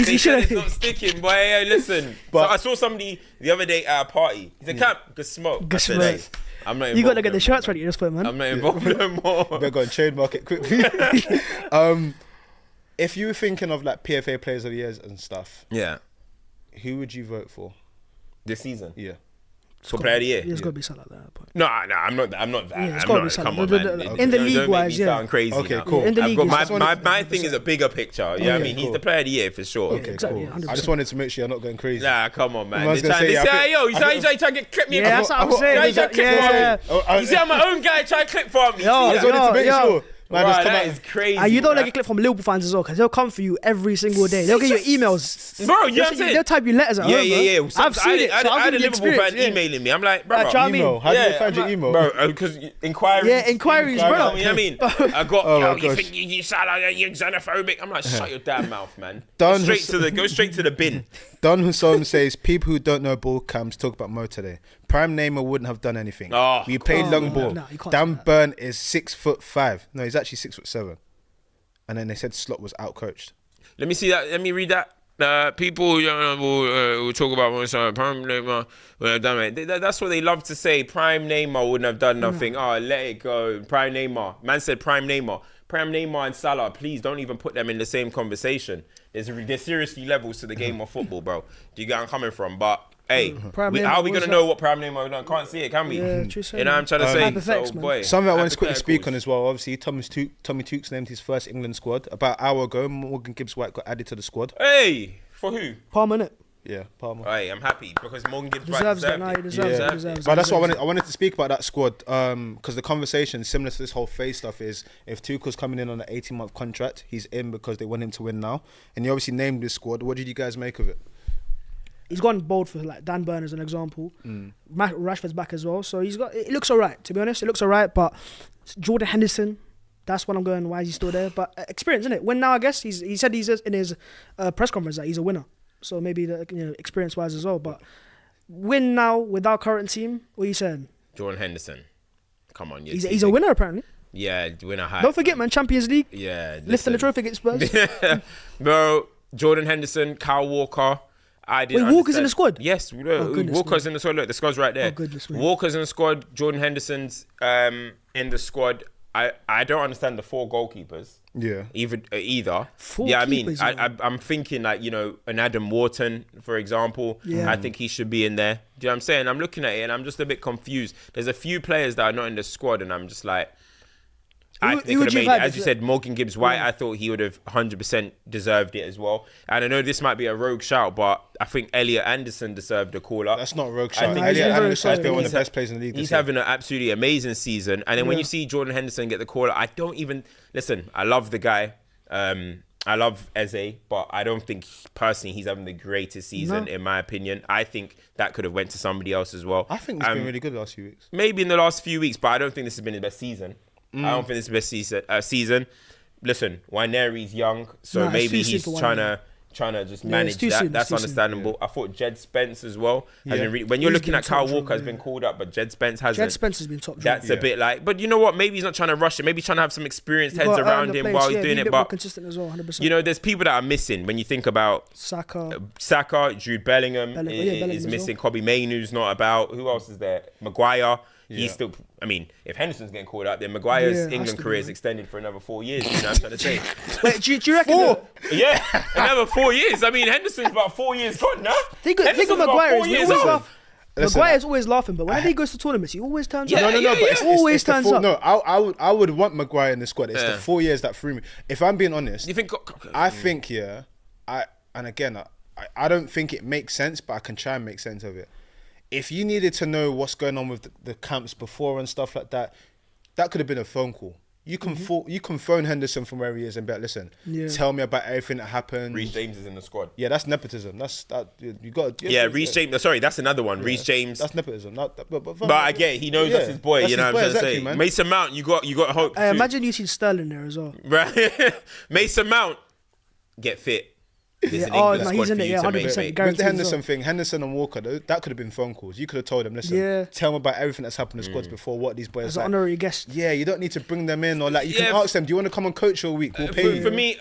They said it's not sticking, boy. Hey, listen. But so I saw somebody the other day at a party. He said, "Cap, good smoke." Good I said, smoke. "Hey, I'm not involved. You got to get no the shirts more, ready at this point, man. I'm not involved no more. Better go and trademark it quickly. If you were thinking of like PFA Players of the Years and stuff, Yeah. who would you vote for? This season. Yeah. For player of the year. It's got to be something like that. But. No, I'm not that. Yeah, it's I'm gotta not. be Come something. on, man. In the Don't league make wise, me yeah. sound crazy. Okay, now. cool. In the I've league, got it's my thing is a bigger picture. You know what I mean? He's cool. the player of the year for sure. Okay, exactly, cool. 100%. I just wanted to make sure you're not going crazy. Nah, come on, man. I was They gonna try- say, they I say, think- "Hey, yo, you trying to get clip me? Yeah, that's what I'm saying. You trying to clip Yeah. for me? You see how my own guy try to clip for me? Yo, I just wanted to make sure. Man, Right, just come that out. is crazy. And you don't man. get clip from Liverpool fans as well, because they'll come for you every single day. They'll get your emails. Bro, you know what I'm saying? They'll type you letters at home, bro. Yeah. I've seen it. I So had I'll a give you the Liverpool fan experience. emailing me. I'm like, bro, Like, try me. Email. How do you find your email? Bro, because inquiries. Yeah, inquiries, bro. You know what I mean? I got, Oh yo, my you gosh. think you sound like you're xenophobic? I'm like, shut your damn mouth, man. Done. Go straight to the bin. Don Husson says, people who don't know ball cams talk about Mo today. Prime Neymar wouldn't have done anything. Oh, we played long ball. no, you can't Dan say that. Burn is 6'5". No, he's actually 6'7". And then they said Slot was outcoached. Let me see that. Let me read that. People will talk about Prime Neymar would have done it. That's what they love to say. Prime Neymar wouldn't have done nothing. Oh, let it go. Prime Neymar. Man said Prime Neymar. Prime Neymar and Salah, please don't even put them in the same conversation. There's seriously levels to the game of football, bro. Do you get where I'm coming from? But hey, Prime how Neymar are we gonna was know what Prime Neymar would have done? Can't see it, can we? Yeah, true. You know what I'm trying to say? Hypothetics, man. boy, Something I want to quickly speak hypotheticals. on as well. Obviously, Tommy Tukes named his first England squad. About an hour ago, Morgan Gibbs-White got added to the squad. Hey, for who? Palmer, innit? Yeah, Palmer. Right, I'm happy because Morgan Gibbs Deserves that. No, he deserves it. Yeah. Deserves But it. that's what I wanted to speak about that squad, because the conversation similar to this whole phase stuff is if Tuchel's coming in on an 18-month contract, he's in because they want him to win now. And you obviously named this squad. What did you guys make of it? He's gone bold for like Dan Burn as an example. Rashford's back as well, so it looks alright. To be honest, it looks alright. But Jordan Henderson, that's when I'm going. Why is he still there? But experience, isn't it? Win now, I guess. He said in his press conference that he's a winner. So maybe experience wise as well. But win now with our current team. What are you saying? Jordan Henderson. Come on, he's a winner apparently. Yeah, winner hat. Don't forget, man. Champions League. Yeah, lifting the trophy against Spurs. Bro, Jordan Henderson, Kyle Walker. Wait, Walker's in the squad? Yes, Walker's in the squad. Look, the squad's right there. Oh, goodness me. Walker's in the squad. Jordan Henderson's in the squad. I don't understand the 4 goalkeepers. Yeah. Either. Four yeah, keepers, I'm thinking like, an Adam Wharton, for example. Yeah. I think he should be in there. Do you know what I'm saying? I'm looking at it and I'm just a bit confused. There's a few players that are not in the squad and I'm just like, I think they could have made it. As you said, Morgan Gibbs White, I thought he would have 100% deserved it as well. And I know this might be a rogue shout, but I think Elliot Anderson deserved a call up. That's not a rogue shout. think Elliot he's very Anderson has solid. been one of the best players in the league. He's this year. having an absolutely amazing season. And then when you see Jordan Henderson get the call, I don't even... Listen, I love the guy. I love Eze, but I don't think personally he's having the greatest season, in my opinion. I think that could have went to somebody else as well. I think he's been really good the last few weeks. Maybe in the last few weeks, but I don't think this has been his best season. I don't think this is the best season. Listen, Waineri's young, so Nah, maybe it's too he's soon for trying to just Yeah, manage it's too that. soon, That's it's too soon. understandable. I thought Jed Spence as well. Yeah. When you're He's looking been at Kyle top Walker draw, has been called up, but Jed Spence hasn't. Jed Spence has been top draw. That's a bit like, but you know what? Maybe he's not trying to rush it. Maybe he's trying to have some experienced You've heads got to earn around the him place, while he's yeah, doing be a it. bit more But consistent as well, 100%. you know, there's people that are missing when you think about Saka. Jude Bellingham Bellingham is as missing. Kobe Mainoo's not about. Who else is there? Maguire. He's still. I mean, if Henderson's getting called up, then Maguire's Yeah, has England to career be, is man. extended for another 4 years. You know what I'm trying to say? Wait, do you reckon? Yeah, another 4 years. I mean, Henderson's about 4 years gone now. Think of Henderson's about Maguire. 4 We years always old. laugh. Maguire's always laughing, but whenever he goes to tournaments, he always turns up. Yeah, No, but it's always the turns full- up. No, I would want Maguire in the squad. It's the 4 years that threw me. If I'm being honest, You think? I think I don't think it makes sense, but I can try and make sense of it. If you needed to know what's going on with the camps before and stuff like that, that could have been a phone call. You can you can phone Henderson from where he is and be like, listen, tell me about everything that happened. Reece James is in the squad. Yeah, that's nepotism. That's that you got. Yeah, Reece James. Sorry, that's another one. Reece James. That's nepotism. But I get it. He knows that's his boy. That's You know his what I'm boy, trying to exactly, say. man. Mason Mount, you got hope. I imagine you see Sterling there as well. Right, Mason Mount, get fit. There's an England squad he's in for it. you Yeah, to make. 100%. With the Guaranteed as Henderson well. thing, Henderson and Walker, that could have been phone calls. You could have told them, listen, tell me about everything that's happened in squads before, what these boys As an like. honorary guest. Yeah, you don't need to bring them in or like you can Yeah, ask them, do you want to come and coach all week? We'll pay you. For me,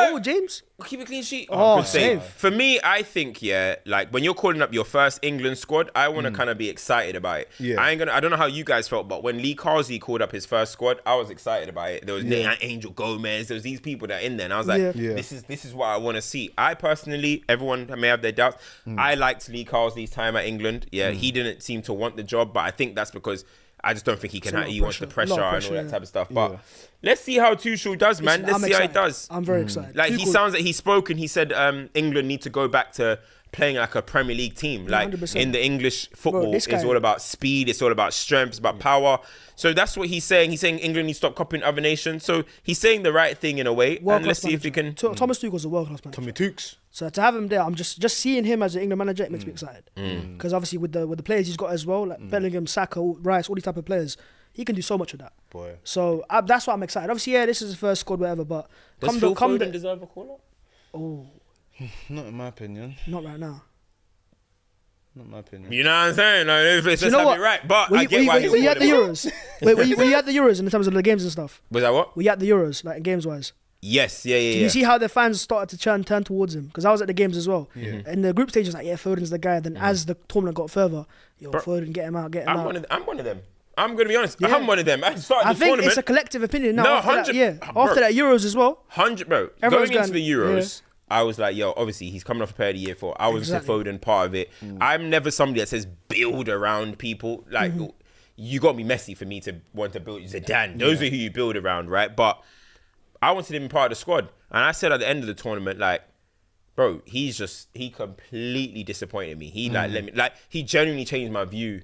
Oh, James. keep a clean sheet. Oh, good save. save. For me, I think like when you're calling up your first England squad, I want to kind of be excited about it. Yeah. I don't know how you guys felt, but when Lee Carsley called up his first squad, I was excited about it. There was Angel Gomez, there was these people that are in there, and I was like, Yeah. this is what I want to see. I personally, everyone may have their doubts. I liked Lee Carsley's time at England. Yeah, he didn't seem to want the job, but I think that's because I just don't think he can. a lot of He wants the pressure. pressure A lot of and all pressure, that type of stuff. But let's see how Tuchel does, man. Listen, Let's I'm see how he excited. does. I'm very excited. Like he Tuchel- sounds like he spoke and he said England need to go back to playing like a Premier League team. Like 100%. in the English football, this it's guy- all about speed, it's all about strength, it's about power. So that's what he's saying. He's saying England needs to stop copying other nations. So he's saying the right thing in a way. And let's see if he can. Thomas Tuchel's a world class manager. Tommy Tukes. So to have him there, I'm just seeing him as an England manager. It makes me excited because obviously with the players he's got as well, like Bellingham, Saka, Rice, all these type of players, he can do so much with that. Boy. So that's why I'm excited. Obviously, this is his first squad, whatever. But Does Phil Foden deserve a call up? Oh, Not in my opinion. not right now. Not in my opinion. You know what I'm saying? Like, let's You know have what? it right. But Were I you, get why he's were you at the calling him. Euros? Wait, were you at the Euros in terms of the games and stuff? Was that what? Were you at the Euros, like games wise? Yes, yeah. Did you see how the fans started to turn towards him? Because I was at the games as well. In the group stage, it was like, Foden's the guy. Then as the tournament got further, Foden, get him out, get him I'm out. one of them. I'm going to be honest. Yeah. I'm one of them. I started I the think tournament. it's a collective opinion now. No, after 100 that, bro. after that Euros as well. 100, bro. Everyone's Going into going- the Euros, I was like, yo, obviously he's coming off a player of the year for. I was Exactly. Foden part of it. I'm never somebody that says build around people. Like, you got to be messy for me to want to build Zidane. Those are who you build around, right? But I wanted him part of the squad. And I said at the end of the tournament, like, bro, he completely disappointed me. He he genuinely changed my view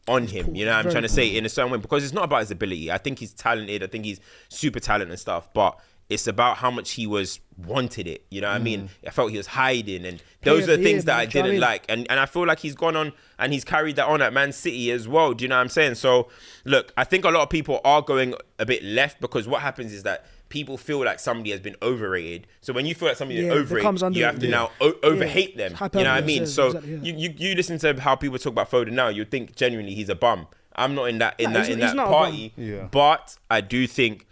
on him. You know what I'm trying to say, in a certain way, because it's not about his ability. I think he's talented. I think he's super talented and stuff, but it's about how much he wanted it. You know what I mean? I felt he was hiding, and those are the things that I didn't like. And I feel like he's gone on and he's carried that on at Man City as well. Do you know what I'm saying? So look, I think a lot of people are going a bit left, because what happens is that people feel like somebody has been overrated. So when you feel like somebody is overrated, you have to now overhate them. You know what I mean? So you listen to how people talk about Foden now, you think genuinely he's a bum. I'm not in that party, but I do think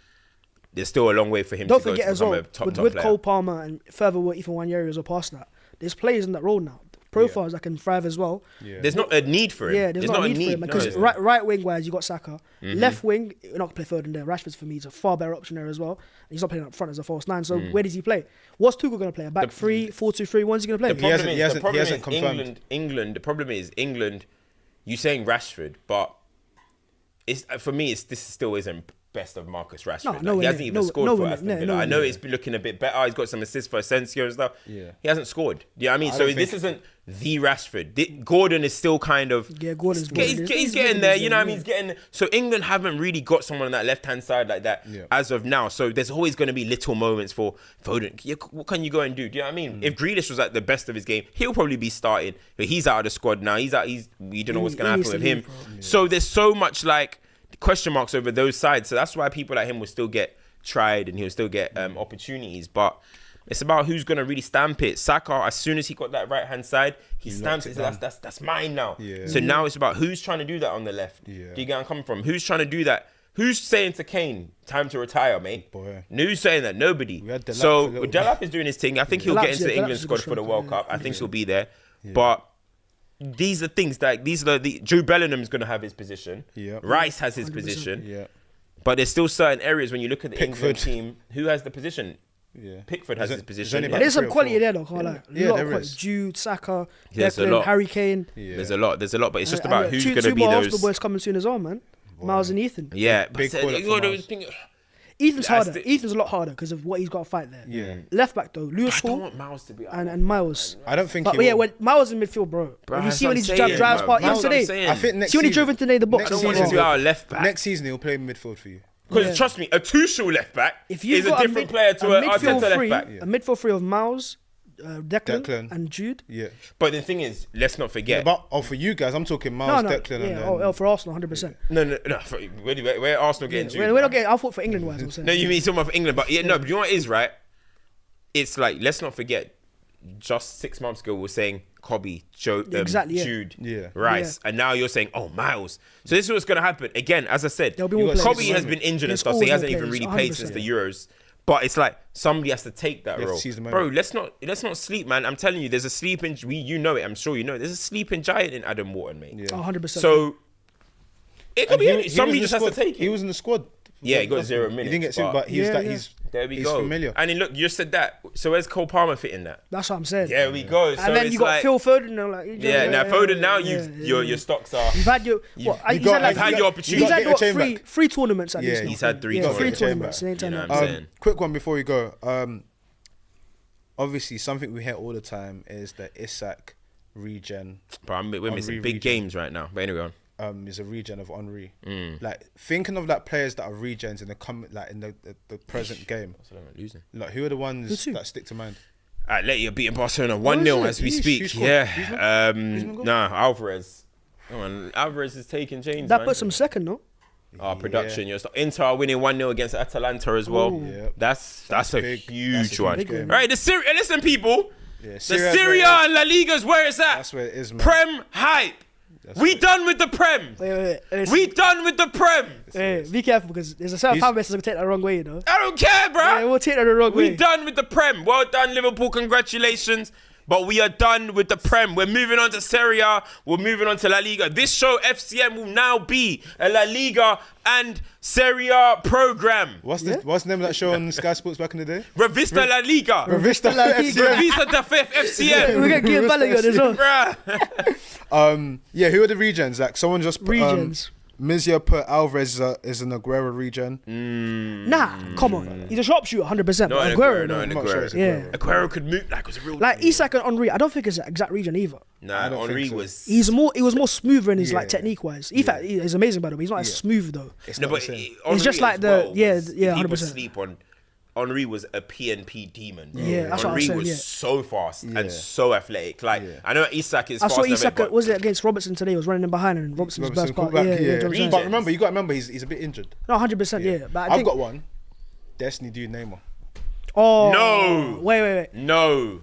there's still a long way for him to go to become a top with player. Cole Palmer and further with Ethan Wanyeris or past that, there's players in that role now, profiles that can thrive as well. There's not a need for him. Yeah, there's not a need for him, because right wing wise you got Saka, left wing you're not gonna play Foden there. Rashford for me is a far better option there as well. And he's not playing up front as a false nine. So where does he play? What's Tuchel gonna play? A back 3-4-2-3? When's he gonna play? The problem is England. The problem is England. You saying Rashford, but this still isn't best of Marcus Rashford. He hasn't even scored for Aston Villa. I know it's been looking a bit better. He's got some assists for Asensio and stuff. Yeah. He hasn't scored. You know what I mean? So this isn't the Rashford. Gordon is still kind of... Yeah, Gordon's he's getting there. You know what I mean? He's getting... So England haven't really got someone on that left-hand side like that as of now. So there's always going to be little moments for Foden. What can you go and do? Do you know what I mean? If Grealish was at the best of his game, he'll probably be starting. But he's out of the squad now. We don't know what's going to happen with him. So there's so much question marks over those sides. So that's why people like him will still get tried and he'll still get opportunities. But it's about who's going to really stamp it. Saka, as soon as he got that right-hand side, he stamps it. That's mine now. Yeah. So now it's about who's trying to do that on the left. Yeah. Do you get where I'm coming from? Who's trying to do that? Who's saying to Kane, time to retire, mate? Boy. Who's saying that? Nobody. So Delap is doing his thing. I think he'll get into the England squad for the World Cup. I think he'll be there. Yeah. But these are things that Drew Bellingham's going to have his position. Yep. Rice has his 100%. Position. Yeah. But there's still certain areas when you look at the England team, who has the position? Yeah. Pickford has his position. There's some quality there though, can't lie. Yeah, there is. Jude, Saka, Declan, Harry Kane. Yeah. There's a lot, but it's just about who's going to be those. Two more Arsenal boys coming soon as well, man. Boy. Miles and Ethan. Yeah. Ethan's harder. Ethan's a lot harder because of what he's got to fight there. Yeah. Left back though, Lewis Hall. I don't want Miles to be and Miles. I don't think. But yeah, when Miles in midfield, bro. You see when he drives past even today. I think next see when he drove into today the box. I don't want him to be our left back. Next season he'll play midfield for you. Because trust me, a Tuchel left back is a different player to a Arteta left back. A midfield three of Miles, Declan and Jude. Yeah. But the thing is, let's not forget. Yeah, but for you guys, I'm talking Miles, Declan, and for Arsenal, 100%. No. Where Arsenal getting Jude? We're not getting. I thought for England wise. I'm saying. No, you mean talking about for England, but yeah, no. But you know what it is, right? It's like, let's not forget. Just 6 months ago, we were saying Kobe, Jude, Rice, and now you're saying, oh, Miles. So this is what's going to happen. Again, as I said, Kobe has been injured and stuff, so he hasn't even really played since the Euros. But it's like somebody has to take that role, bro. Let's not sleep, man. I'm telling you, there's a sleeping. You know it. I'm sure you know it. There's a sleeping giant in Adam Wharton, mate. 100%. So it could be somebody just has to take it. He was in the squad. Yeah, he got 0 minutes. He didn't get sued, but he's there we he's go. familiar. And then look, you said that. So where's Cole Palmer fit in that? That's what I'm saying. There we go. So and then you got Phil Foden. Foden. Now your stocks are. You've had your you've had your opportunity. He's had what, three tournaments at least. He's had three tournaments. You know what I'm saying? Quick one before we go. Obviously, something we hear all the time is the Isak regen. Bro, we're missing big games right now. But anyway, is a regen of Henry. Like thinking of like players that are regens in the present game. Losing. Like who are the ones that stick to mind? Atleti are beating Barcelona 1-0 as we speak. Yeah. Alvarez. Come on, Alvarez is taking change. That puts him second, no? Production. Inter are winning 1-0 against Atalanta as well. Yeah. That's a huge one. Right, listen, people. Yeah, the Serie A and La Liga's where it's at. That's where it is, man. Prem hype. We done with the Prem. Wait. We done with the Prem. Hey, be careful because there's a certain fan base that's going to take that the wrong way, you know. I don't care, bro. Yeah, we'll take that the wrong way. We done with the Prem. Well done, Liverpool. Congratulations. But we are done with the Prem. We're moving on to Serie A. We're moving on to La Liga. This show, FCM, will now be a La Liga and Serie A program. What's the name of that show on Sky Sports back in the day? Revista La Liga. Revista La Liga. Revista da FCM. We're going to give Balogun as well. Yeah, who are the regens? Like someone just regens. Mizia put Alvarez is an Aguero regen. Nah, come on. He's a sharpshooter, 100%. Not But an Aguero, Not an I'm not sure Aguero. it's yeah. Aguero could move like it was a real. Like Isak and Henry, I don't think it's an exact region either. Nah, don't Henry think so. was. He was more smoother in his like Yeah. technique wise. Isak is amazing by the way. He's not as smooth though. It's No, not but the same. It's just like the- yeah, People 100%. sleep on. Henry was a PNP demon. Bro. Yeah, that's what I was Henry saying, was yeah. so fast Yeah. and so athletic. Like I know Isak is I fast. saw and Isak, everything, was it against Robertson today? He was running in behind and Robertson's Robertson burst part. called Yeah, back, yeah, do you know what I'm saying? But remember, you got to remember, he's a bit injured. No, 100%, yeah. But I I've think, got one. Destiny dude Neymar. oh, No. Wait. No.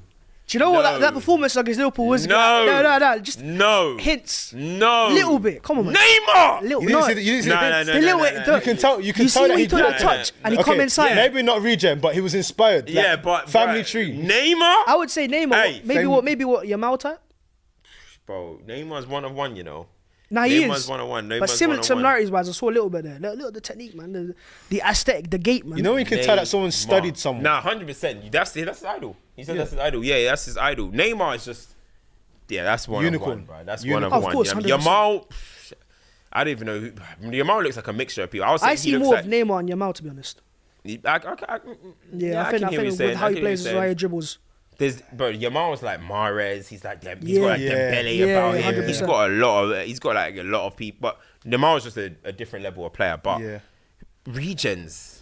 Do you know what No. that performance against Liverpool was? No. No. Just No. hints. No. Little bit. Come on, man. Neymar. Little, You didn't no, see the, you didn't see No, the no, hints? no, the no, little no, bit. no. You can tell. You can You tell see that when he he took did that it. touch and he come inside. Maybe not regen, but he was inspired. Yeah, Like, but family bro, tree. Neymar. I would say Neymar. Hey, maybe what Yamal type? Bro, Neymar's one of one. You know. Nah, he Neymar's is. 101. But Neymar's 101. similarities wise, I saw a little bit there. Look at the technique, man. The aesthetic, the gait, man. You know when you can tell that someone studied someone. Nah, 100%. That's his idol. He said that's his idol. Yeah, that's his idol. Neymar is just. Yeah, that's one Unicorn. of one, bro. That's Unicorn. one of Of course, one. 100%. Yamal. I don't even know. Yamal looks like a mixture of people. I see more of Neymar and Yamal, to be honest. I Yeah, I can think hear what you're with saying. how I he can hear plays, what how you're he saying. dribbles. Bro, Yamal's like Mahrez. He's like he's Yeah. got like Yeah. Dembele Yeah, about him. 100%. He's got a lot of people. But Yamal's just a different level of player. But Yeah. regions.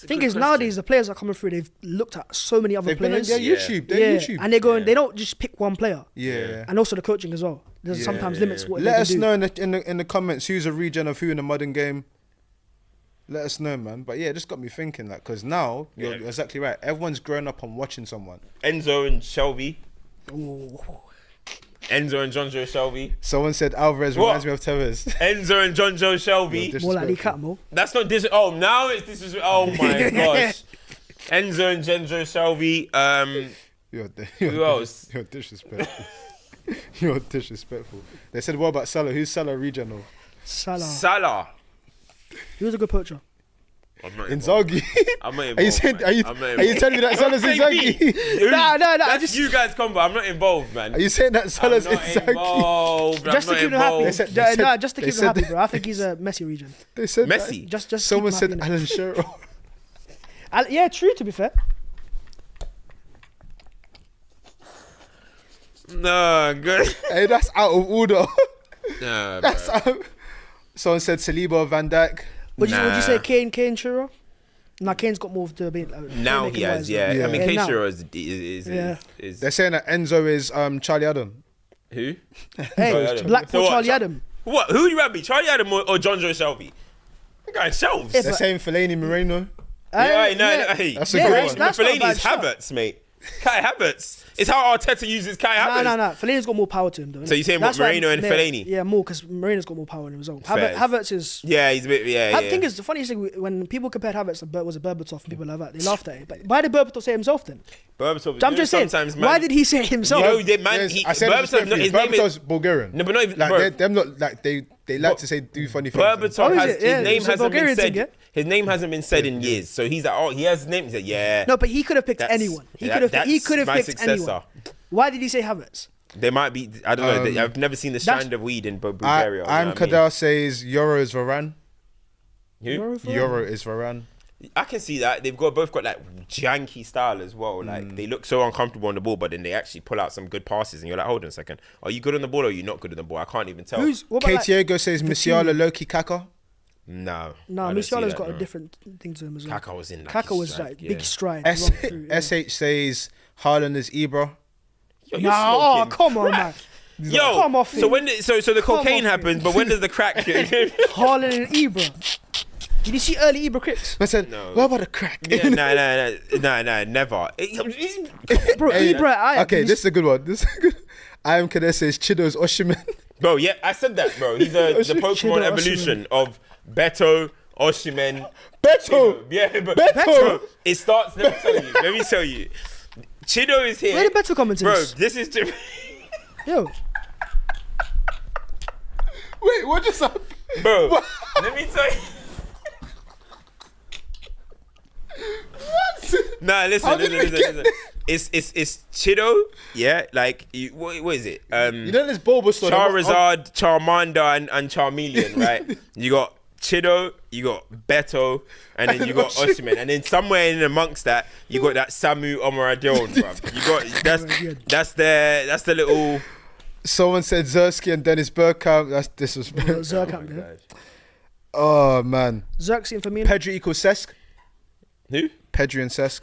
The thing is, nowadays the players are coming through. They've looked at so many other They've been on players. their Yeah. YouTube. They're YouTube. and they're going. They don't just pick one player. Yeah. And also the coaching as well. There's sometimes limits what they Let can us do. know in the comments who's a regen of who in the modern game. Let us know, man. But yeah, it just got me thinking, like, because now you're exactly right. Everyone's grown up on watching someone. Enzo and Shelby. Ooh. Enzo and John Joe Shelby. Someone said Alvarez What? reminds me of Tevez. Enzo and John Joe Shelby. You're More like Lee disrespectful. Catmull. That's not this. Oh, now it's this is. Oh my gosh. Enzo and John Joe Shelby. Who else? You're disrespectful. You're disrespectful. They said, what about Salah? Who's Salah regen of? Salah. He was a good poacher. I'm not involved. Inzaghi. I'm not involved. Are you saying? man. Are you I'm not are you involved. telling me that Salah's Don't say me. Inzaghi? Who- Nah, I That's just- you guys combo. I'm not involved, man. Are you saying that I'm Salah's not Inzaghi? involved. Just I'm to not keep them happy. involved. said- they said- Just to they keep them said happy, that- bro. I think he's a Messi region. They said that. Messi. Just Someone keep said them happy, Alan Shearer. yeah, true. To be fair, No, good. Hey, that's out of order. Nah, That's bro. out. Someone said Saliba or Van Dijk. would you say Nah. Kane, Shearer? Nah, Kane's got more to be. Now he has, yeah. Yeah. I mean, Yeah, Kane now. Shearer Yeah. is They're saying that Enzo is Charlie Adam. who? Hey, Adam. Blackpool So what, Charlie Cha- Adam. What? Who you rather be? Charlie Adam or John Joe Shelby? I'm going shelves. Yeah, They're but- saying Fellaini Moreno. Yeah, no, yeah. hey. That's a Yeah, good that's- one. that's not a Fellaini bad is shout. Havertz, mate. Kai Havertz. It's how Arteta uses Kai Havertz. No. Fellaini's got more power to him, though. So you're saying That's what, why- Moreno and yeah, Fellaini? Yeah, more because Moreno's got more power in him as well. Fair. Havertz is. Yeah, he's a bit. Yeah, I yeah. think it's the funniest thing when people compared Havertz to was it Berbatov and people like that. They laughed at it. But why did Berbatov say himself then? Berbatov. I'm just saying. Sometimes, man, Why did he say it himself? You know, they, man, Yes, he, I said Berbatov, no, his name Berbatov's is, Bulgarian. no, but not even, Like bro. them not like they like to say do funny things. Berbatov Oh, is has it? Yeah, his name it's a hasn't been Bulgarian said. thing, yeah? His name hasn't been said in years. So he's like, oh, he has his name. He's like, yeah. No, but he could have picked that's- anyone. He that- could have. He that's could have my picked successor. anyone. Why did he say Havertz? There might be. I don't know. I've never seen the strand of weed in Bulgaria. I'm Kadar says Euro is Varane. Who? Euro is Varane. I can see that they've both got like janky style as well. Like they look so uncomfortable on the ball, but then they actually pull out some good passes, and you're like, hold on a second, are you good on the ball or are you not good on the ball? I can't even tell. What about, like, Katiago says Musiala, Loki, Kaka. No, No, I don't see Musiala's that, got no. a different thing to him as well. Kaka was in. Like, Kaka his was stride, like yeah. big stride. run through, yeah. SH says Haaland is Ibra. Yo, you're Nah, oh smoking come on, crack. man. Yo, Come off so it. when the Come cocaine off happens, but when does the crack? Haaland and Ibra. Did you see early Ibra clips? I said, No. what about the crack? Yeah, no, never. Bro, Ibra, Okay, this is a good one. This is a good. I am Kader says Chido's Oshiman. Bro, yeah, I said that, bro. He's the Pokemon Chido evolution of Beto, Oshimen. Beto. Yeah, but Beto. it starts. Let me tell you. Chido is here. Where did Beto come into Bro, this? this is just. Yo, Wait, what just happened? Bro, let me tell you. What? Nah, listen. it's Chido, yeah. Like what is it? You know this Bulbasaur. Charizard, Charmander, and Charmeleon, right? You got Chido, you got Beto, and then you got Osimhen, and then somewhere in amongst that, you got that Samu Omoradon, bruv. You got that's the little. Someone said Zersky and Dennis Bergkamp. That's disrespectful. Zerkamp, yeah. Oh man. Zerk's in for me. Pedri equals Cesc. Who? Pedri and Cesc.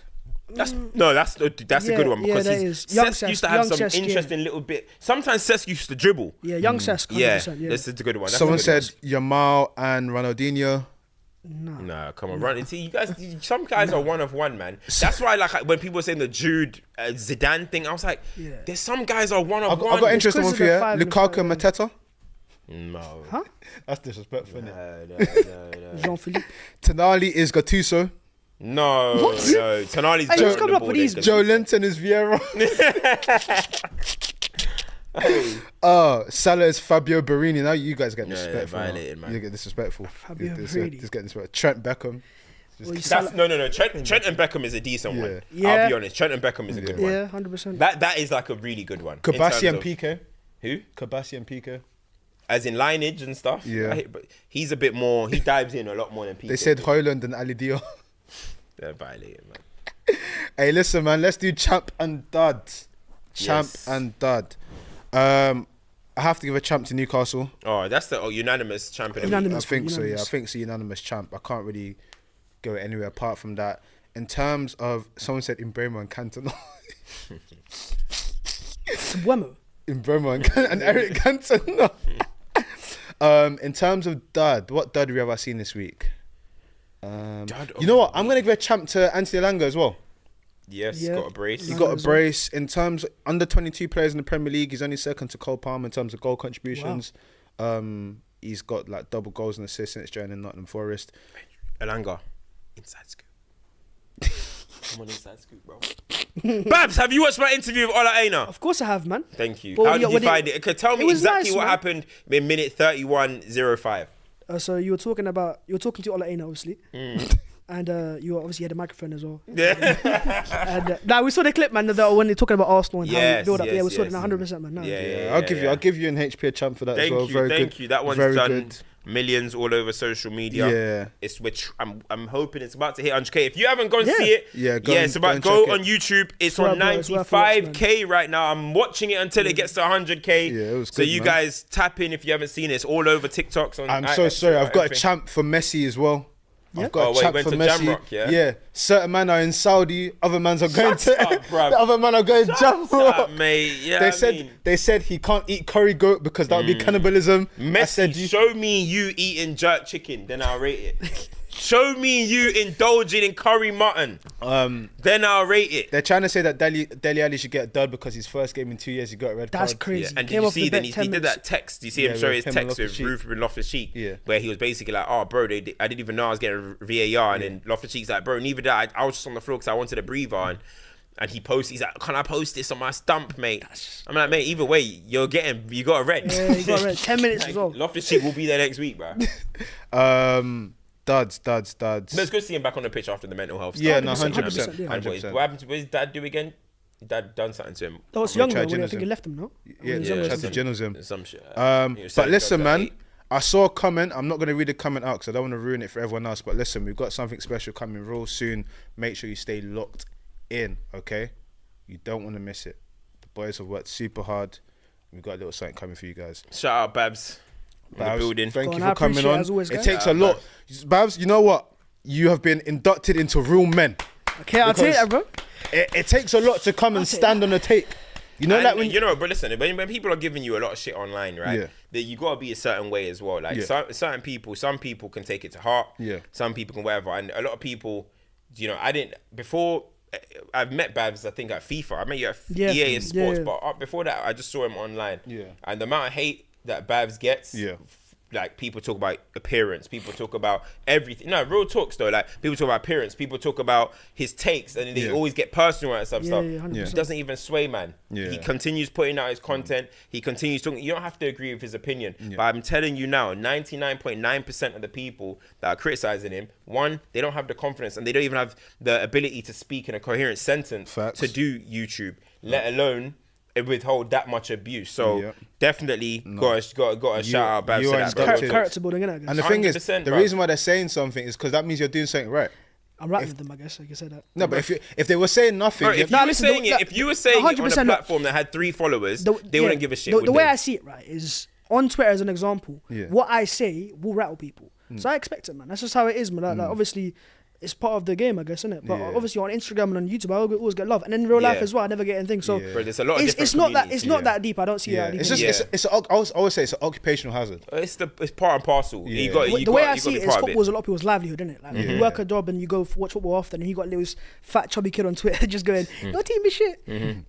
That's a good one because Cesc used to have some interesting little bit. Sometimes Cesc used to dribble. Yeah, young Cesc. Yeah, yeah, this is a good one. That's Someone a good said Yamal and Ronaldinho. Nah, come on, run. See, you guys. Some guys are one of one, man. That's why, like, when people were saying the Jude Zidane thing, I was like, there's some guys are one of one. I've got an interesting one for you. Lukaku and Mateta. No. Huh? That's disrespectful. No. Jean-Philippe. Tenali is Gattuso. No. Tonali's Hey, better who's on coming the up ball with than these? Gattuso. Joe Linton is Vieira. Salah is Fabio Barini. Now you guys get disrespectful. violated, man. You get disrespectful. Fabio This Barini. getting disrespectful. Trent Beckham. No. Trent and Beckham is a decent one. Yeah. I'll be honest. Trent and Beckham is a good one. Yeah, 100%. That is like a really good one. Kabassi and in terms of- Piqué. Who? Kabassi and Piqué. As in lineage and stuff. Yeah. But he's a bit more. He dives in a lot more than Piqué. They said Højlund and Ali Dio. They're violated, man. Hey, listen, man. Let's do champ and dud. Champ Yes. and dud. I have to give a champ to Newcastle. Oh, that's the unanimous champion. Unanimous. I think so. Yeah, I Unanimous. think it's a unanimous champ. I can't really go anywhere apart from that. In terms of, someone said Mbeumo and Cantona. Buemo. Mbeumo and Eric Cantona. In terms of dud, what dud have I seen this week? You know what? I'm gonna give a champ to Anthony Elanga as well. Yes, Yeah. got a brace. He got a brace. In terms of under 22 players in the Premier League, he's only second to Cole Palmer in terms of goal contributions. He's got like double goals and assists since joining Nottingham Forest. Elanga, inside scoop. Come on, inside scoop, bro. Bhavs, have you watched my interview with Ola Aina? Of course I have, man. Thank you. Well, How did you what find it? Okay, tell me it was exactly nice, what man. happened in minute 31:05. So you were talking to Ola Aina, obviously. And you obviously had a microphone as well. Yeah. And we saw the clip, man, when they're talking about Arsenal and how Yes, they build up. yes, Yeah, we saw it yes. now, 100%, man. No. Yeah. I'll give you an HP a champ for that as well. Thank you. That one's Very done good. millions all over social media. Yeah. It's which I'm hoping it's about to hit 100k. If you haven't gone to Yeah. see it, Yeah, go it's and about check go it. on YouTube. It's Swear, on bro, it's worth a watch, 95k right now. I'm watching it until it gets to 100k. Yeah, it was so good, you man. guys tap in if you haven't seen it. It's all over TikToks. I'm so sorry. I've got a champ for Messi as well. Yeah? I've got Oh, a wait, champ went for to Messi. Jamrock, yeah? Yeah. Certain men are in Saudi. Other men are going Shut to. up, bruv. The other men are going Jamrock. Mate, yeah. They said he can't eat curry goat because that would be cannibalism. I Messi, said show me you eating jerk chicken, then I'll rate it. Show me you indulging in curry mutton, then I'll rate it. they're trying to say that Dele Alli should get a dud because his first game in 2 years he got a red That's card. crazy. Yeah, and did Came you off the see then bench he 10 did minutes. that text? Do you see him Yeah, show with his him and text with Loftus-Cheek. Ruben Loftus-Cheek? Yeah. Where he was basically like, oh, bro, I didn't even know I was getting VAR. And then Loftus-Cheek's like, bro, neither did I. I was just on the floor because I wanted a breather. And he posts, he's like, can I post this on my stump, mate? I'm like, mate, either way, you got a red. Yeah, you got red. 10 minutes as well. Loftus-Cheek will be there next week, bro. Duds. But it's good to see him back on the pitch after the mental health Yeah, stuff. no, 100%, yeah. And what happened to what his dad do again? His dad done something to him. That was younger tried when I Genosm. think he left him, no? Yeah, When he was yeah, younger. tried to Genos him. Some shit. He was But selling listen, drugs at man, 8. I saw a comment. I'm not going to read the comment out because I don't want to ruin it for everyone else. But listen, we've got something special coming real soon. Make sure you stay locked in, okay? You don't want to miss it. The boys have worked super hard. We've got a little something coming for you guys. Shout out, Bhavs. In the Bhavs, building. thank Go you on, I for coming appreciate it on. as always, It guys. takes a lot. Bhavs, you know what? You have been inducted into real men. Okay, I'll take that, bro. It takes a lot to come and stand on a take. You know, And like when you know, but listen, when people are giving you a lot of shit online, right? Yeah. That you gotta be a certain way as well. Like Yeah. certain people, some people can take it to heart. Yeah. Some people can whatever, and a lot of people, you know, I didn't before. I've met Bhavs, I think at FIFA. I met you at Yeah. EA Sports, Yeah. but before that, I just saw him online. Yeah. And the amount of hate that Bhavs gets. Yeah. like people talk about appearance, people talk about everything. No, real talks though. Like people talk about appearance, people talk about his takes, and they always get personal and stuff. Yeah, He 100%. doesn't even sway, man. Yeah. He continues putting out his content. He continues talking. You don't have to agree with his opinion, but I'm telling you now, 99.9% of the people that are criticizing him, one, they don't have the confidence, and they don't even have the ability to speak in a coherent sentence Facts. to do YouTube, let alone withhold that much abuse. So definitely got a shout out Bhavs you to are that, bro. instructed. Character building, innit? And the thing is, 100%, the bro. reason why they're saying something is because that means you're doing something right. I'm right with them, I guess. I can say that. No, but if they were saying nothing, Bro, if Nah, you were listen, saying the- it, if you were saying it on a 100% platform that had 3 followers, they wouldn't give a shit. The would way they? I see it, right, is on Twitter as an example, what I say will rattle people. So I expect it, man. That's just how it is, man. Like, obviously, it's part of the game, I guess, isn't it? But obviously on Instagram and on YouTube, I always get love, and in real life as well, I never get anything. So Bro, there's a lot of it's different not that communities. it's not that deep. I don't see that deep. it's just I always say it's an occupational hazard. It's part and parcel. Yeah. You The way got, I you see got it to be is part of football is a lot of people's livelihood, isn't it? Like if you work a job and you go watch football often, and you got this fat chubby kid on Twitter just going, "Your team is shit,"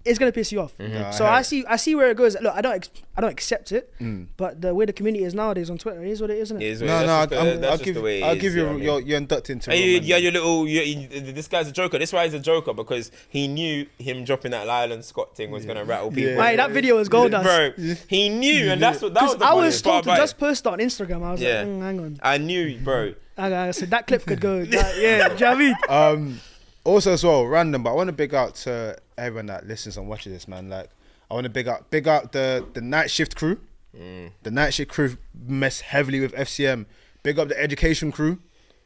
it's gonna piss you off. So I see where it goes. Look, I don't accept it, but the way the community is nowadays on Twitter is what it is, isn't it? I'll give you you're inducted into. Yeah, your little. This guy's a joker. This is why he's a joker, because he knew him dropping that Lyle Scott thing was gonna rattle people. Hey, that video was gold, bro. He knew, and that was the I was funniest part told to about just it. post it on Instagram. I was like, hang on. I knew, bro. I said that clip could go. Do you know what I mean? Also as well, random, but I want to big out to everyone that listens and watches this, man. Like, I want to big out the night shift crew. The night shift crew mess heavily with FCM. Big up the education crew.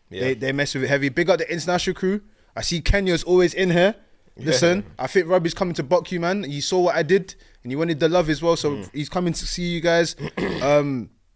They mess with it heavy. Big up the international crew. I see Kenya's always in here. Listen, I think Robbie's coming to buck you, man. You saw what I did, and you wanted the love as well. So he's coming to see you guys.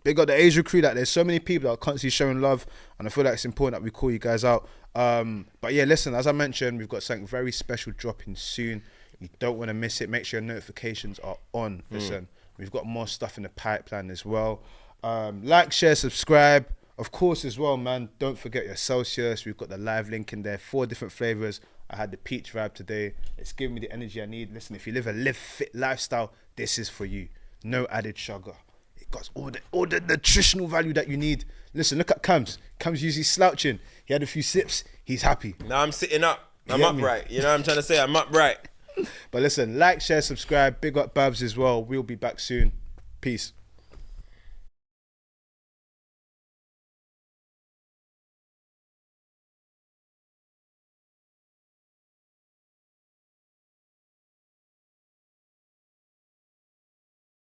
Big up the Asia crew. That there's so many people that are constantly showing love, and I feel like it's important that we call you guys out. But yeah, listen, as I mentioned, we've got something very special dropping soon. You don't want to miss it. Make sure your notifications are on. Listen, we've got more stuff in the pipeline as well. Like, share, subscribe. Of course, as well, man, don't forget your Celsius. We've got the live link in there, 4 different flavors. I had the peach vibe today. It's giving me the energy I need. Listen, if you live a live fit lifestyle, this is for you. No added sugar. It got all the nutritional value that you need. Listen, look at Cams. Cams usually slouching. He had a few sips. He's happy. Now I'm sitting up. I'm get me? upright. You know what I'm trying to say? I'm upright. But listen, like, share, subscribe. Big up Bhavs as well. We'll be back soon. Peace.